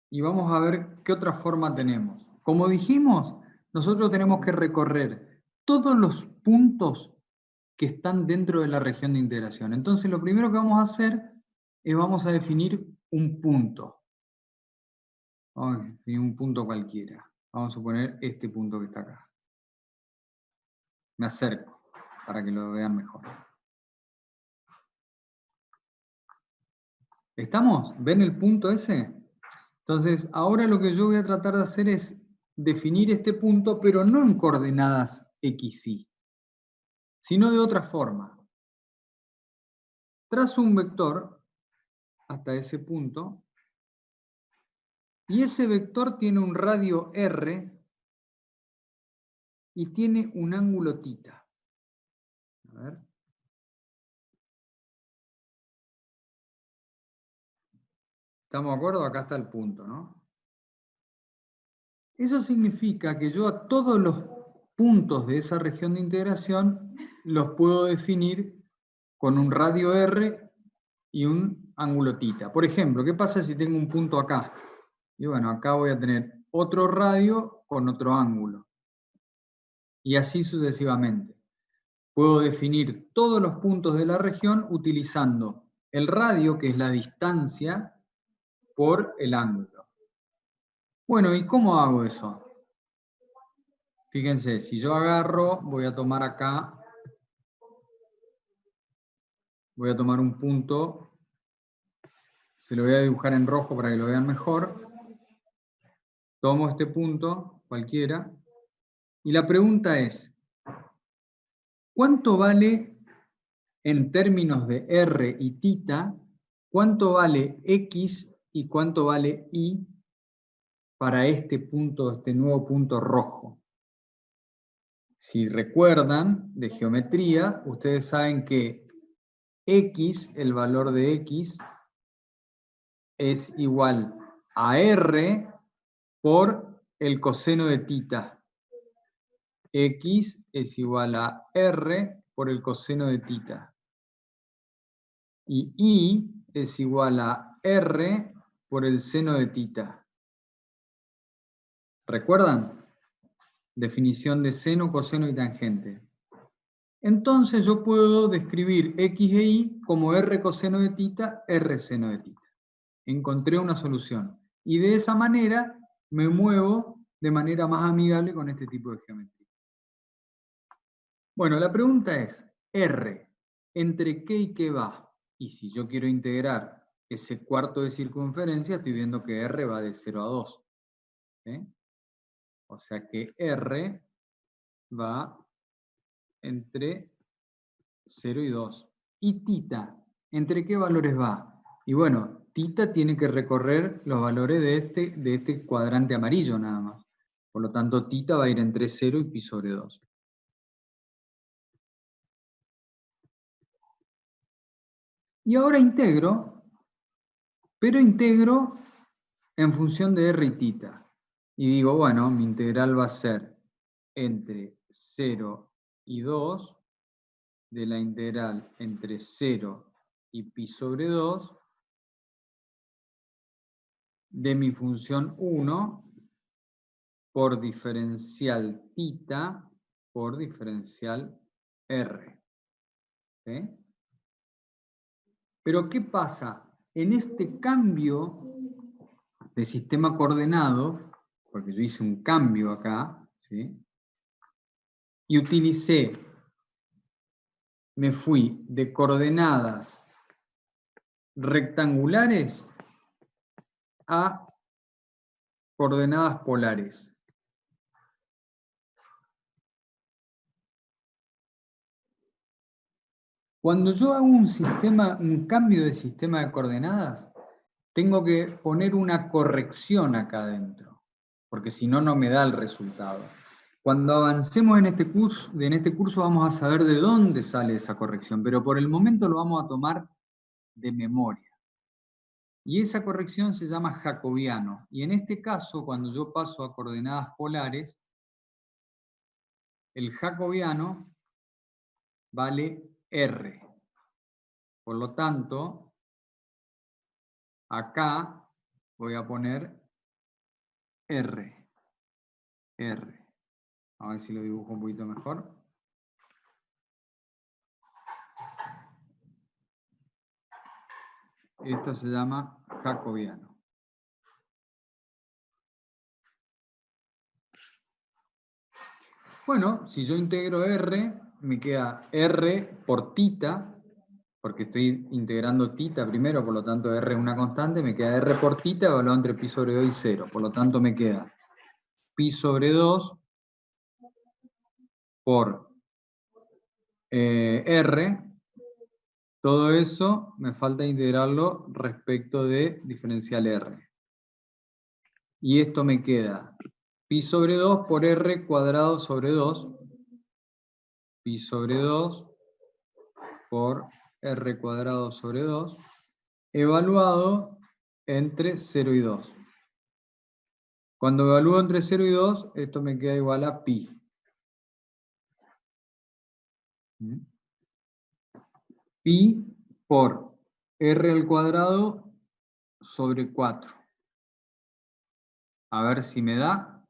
Y vamos a ver qué otra forma tenemos. Como dijimos, nosotros tenemos que recorrer todos los puntos que están dentro de la región de integración. Entonces, lo primero que vamos a hacer es vamos a definir un punto. Vamos a definir un punto cualquiera. Vamos a poner este punto que está acá. Me acerco para que lo vean mejor. ¿Estamos? ¿Ven el punto ese? Entonces, ahora lo que yo voy a tratar de hacer es definir este punto, pero no en coordenadas x, y, sino de otra forma. Trazo un vector hasta ese punto, y ese vector tiene un radio r y tiene un ángulo θ. A ver. ¿Estamos de acuerdo? Acá está el punto, ¿no? Eso significa que yo a todos los puntos de esa región de integración los puedo definir con un radio r y un ángulo θ. Por ejemplo, ¿qué pasa si tengo un punto acá? Y bueno, acá voy a tener otro radio con otro ángulo. Y así sucesivamente. Puedo definir todos los puntos de la región utilizando el radio, que es la distancia, por el ángulo. Bueno, ¿y cómo hago eso? Fíjense, si yo agarro, voy a tomar acá, voy a tomar un punto, se lo voy a dibujar en rojo para que lo vean mejor. Tomo este punto, cualquiera, y la pregunta es, ¿cuánto vale en términos de R y θ, cuánto vale X y cuánto vale Y para este punto, este nuevo punto rojo? Si recuerdan de geometría, ustedes saben que X, el valor de X, es igual a R por el coseno de θ. X es igual a R por el coseno de θ. Y Y es igual a R por el seno de θ. ¿Recuerdan? Definición de seno, coseno y tangente. Entonces yo puedo describir X e Y como R coseno de θ, R seno de θ. Encontré una solución. Y de esa manera me muevo de manera más amigable con este tipo de geometría. Bueno, la pregunta es, R, ¿entre qué y qué va? Y si yo quiero integrar ese cuarto de circunferencia, estoy viendo que R va de 0 a 2. ¿Sí? O sea que R va entre 0 y 2. ¿Y θ? ¿Entre qué valores va? Y bueno, θ tiene que recorrer los valores de este cuadrante amarillo nada más. Por lo tanto, θ va a ir entre 0 y pi sobre 2. Y ahora integro, pero integro en función de R y θ. Y digo, bueno, mi integral va a ser entre 0 y 2, de la integral entre 0 y pi sobre 2, de mi función 1 por diferencial θ por diferencial R. ¿Sí? Pero ¿qué pasa? En este cambio de sistema coordenado, porque yo hice un cambio acá, ¿sí? Y me fui de coordenadas rectangulares a coordenadas polares. Cuando yo hago un cambio de sistema de coordenadas, tengo que poner una corrección acá adentro, porque si no, no me da el resultado. Cuando avancemos en este curso vamos a saber de dónde sale esa corrección, pero por el momento lo vamos a tomar de memoria. Y esa corrección se llama jacobiano. Y en este caso, cuando yo paso a coordenadas polares, el jacobiano vale R. Por lo tanto, acá voy a poner R. R. A ver si lo dibujo un poquito mejor. Esto se llama jacobiano. Bueno, si yo integro R, me queda R por tita, porque estoy integrando tita primero, por lo tanto R es una constante, me queda R por tita evaluado entre pi sobre 2 y 0. Por lo tanto me queda pi sobre 2 por R. Todo eso me falta integrarlo respecto de diferencial R. Y esto me queda pi sobre 2 por R cuadrado sobre 2. Pi sobre 2 por R cuadrado sobre 2. Evaluado entre 0 y 2. Cuando evalúo entre 0 y 2, esto me queda igual a pi. Pi por R al cuadrado sobre 4. A ver si me da.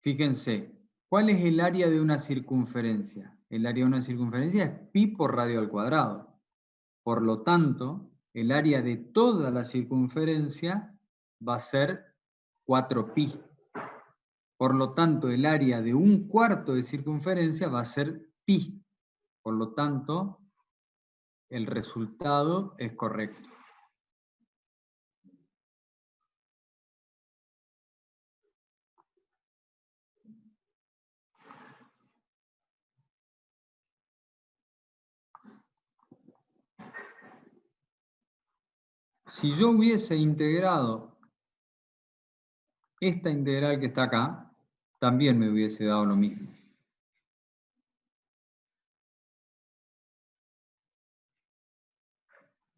Fíjense, ¿cuál es el área de una circunferencia? El área de una circunferencia es pi por radio al cuadrado. Por lo tanto, el área de toda la circunferencia va a ser 4pi. Por lo tanto, el área de un cuarto de circunferencia va a ser pi. Por lo tanto, el resultado es correcto. Si yo hubiese integrado esta integral que está acá, también me hubiese dado lo mismo.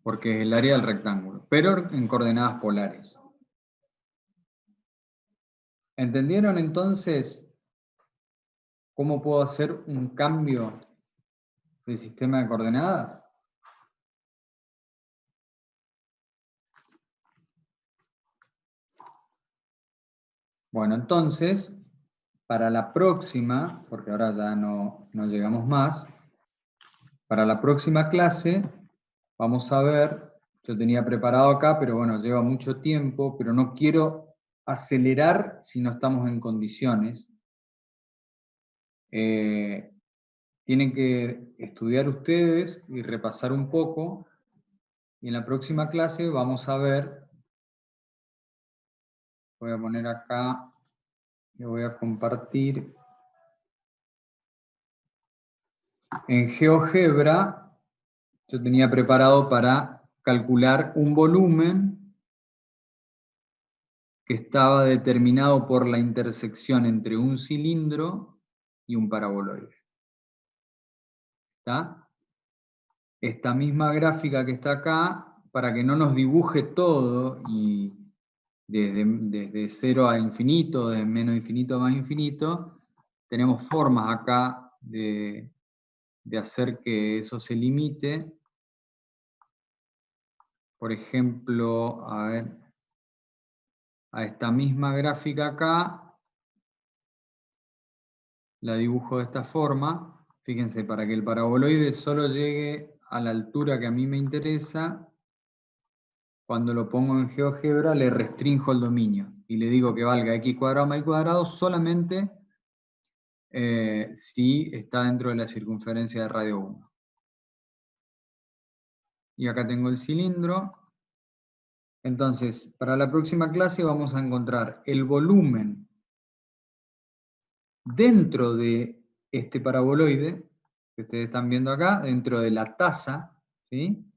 Porque es el área del rectángulo, pero en coordenadas polares. ¿Entendieron entonces cómo puedo hacer un cambio de sistema de coordenadas? Bueno, entonces, para la próxima, porque ahora ya no llegamos más, para la próxima clase vamos a ver, yo tenía preparado acá, pero bueno, lleva mucho tiempo, pero no quiero acelerar si no estamos en condiciones. Tienen que estudiar ustedes y repasar un poco, y en la próxima clase vamos a ver, voy a poner acá, le voy a compartir. En GeoGebra, yo tenía preparado para calcular un volumen que estaba determinado por la intersección entre un cilindro y un paraboloide. ¿Está? Esta misma gráfica que está acá, para que no nos dibuje todo, y desde 0 a infinito, desde menos infinito a más infinito, tenemos formas acá de hacer que eso se limite. Por ejemplo, a ver, a esta misma gráfica acá, la dibujo de esta forma. Fíjense, para que el paraboloide solo llegue a la altura que a mí me interesa, cuando lo pongo en GeoGebra le restrinjo el dominio y le digo que valga x cuadrado más y cuadrado solamente si está dentro de la circunferencia de radio 1. Y acá tengo el cilindro. Entonces, para la próxima clase vamos a encontrar el volumen dentro de este paraboloide, que ustedes están viendo acá, dentro de la taza, ¿sí?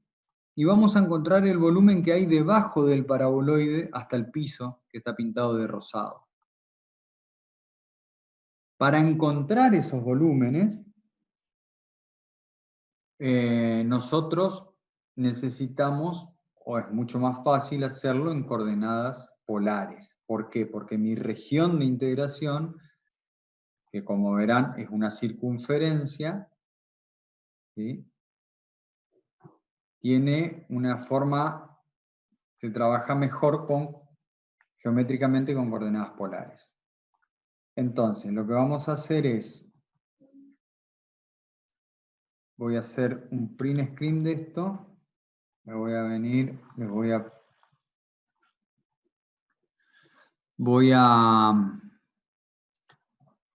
Y vamos a encontrar el volumen que hay debajo del paraboloide hasta el piso, que está pintado de rosado. Para encontrar esos volúmenes, nosotros necesitamos, o es mucho más fácil hacerlo en coordenadas polares. ¿Por qué? Porque mi región de integración, que como verán es una circunferencia, ¿sí? Tiene una forma, se trabaja mejor geométricamente con coordenadas polares. Entonces, lo que vamos a hacer es, voy a hacer un print screen de esto, me voy a venir, voy a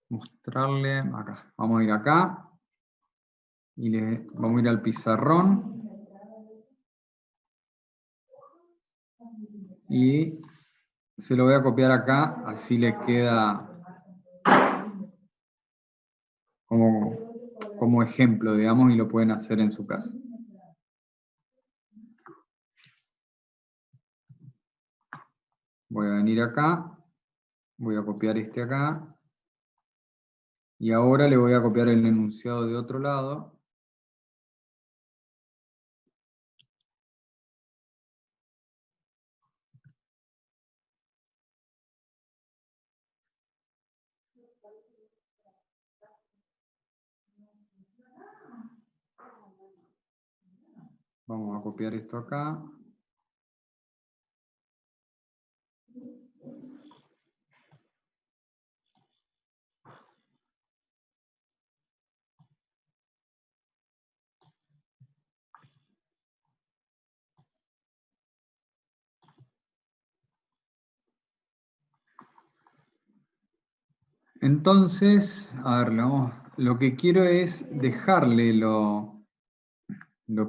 mostrarle, acá, vamos a ir acá, y vamos a ir al pizarrón, y se lo voy a copiar acá, así le queda como ejemplo, digamos, y lo pueden hacer en su casa. Voy a venir acá, voy a copiar este acá, y ahora le voy a copiar el enunciado de otro lado. Vamos a copiar esto acá. Entonces, a ver, lo que quiero es dejarle lo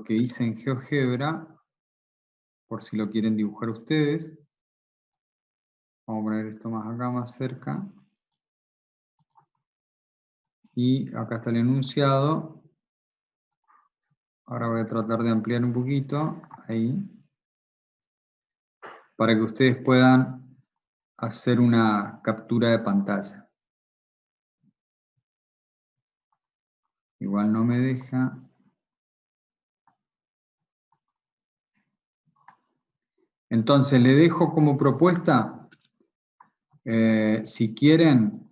que hice en GeoGebra, por si lo quieren dibujar ustedes. Vamos a poner esto más acá, más cerca. Y acá está el enunciado. Ahora voy a tratar de ampliar un poquito, ahí, para que ustedes puedan hacer una captura de pantalla. Igual no me deja. Entonces, le dejo como propuesta, si quieren,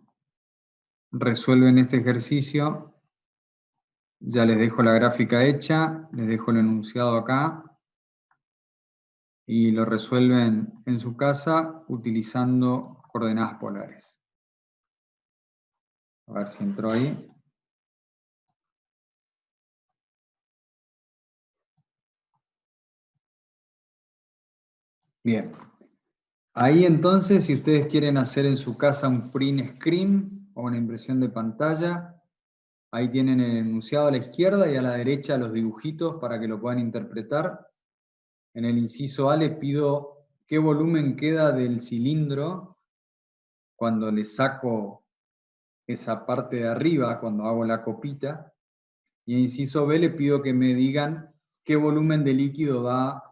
resuelven este ejercicio, ya les dejo la gráfica hecha, les dejo el enunciado acá, y lo resuelven en su casa utilizando coordenadas polares. A ver si entró ahí. Bien. Ahí entonces, si ustedes quieren hacer en su casa un print screen o una impresión de pantalla, ahí tienen el enunciado a la izquierda y a la derecha los dibujitos para que lo puedan interpretar. En el inciso A les pido qué volumen queda del cilindro cuando le saco esa parte de arriba, cuando hago la copita. Y en inciso B le pido que me digan qué volumen de líquido va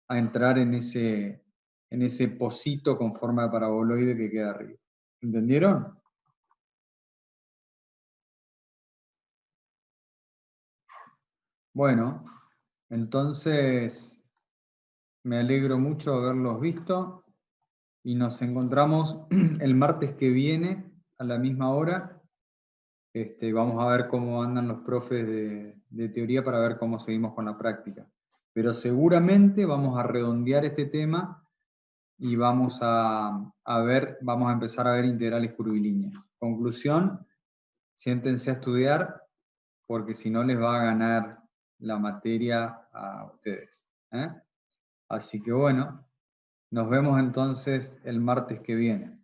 a entrar en ese pocito con forma de paraboloide que queda arriba. ¿Entendieron? Bueno, entonces me alegro mucho de haberlos visto y nos encontramos el martes que viene a la misma hora. Vamos a ver cómo andan los profes de teoría para ver cómo seguimos con la práctica. Pero seguramente vamos a redondear este tema y vamos a empezar a ver integrales curvilíneas. Conclusión, siéntense a estudiar, porque si no les va a ganar la materia a ustedes. Así que bueno, nos vemos entonces el martes que viene.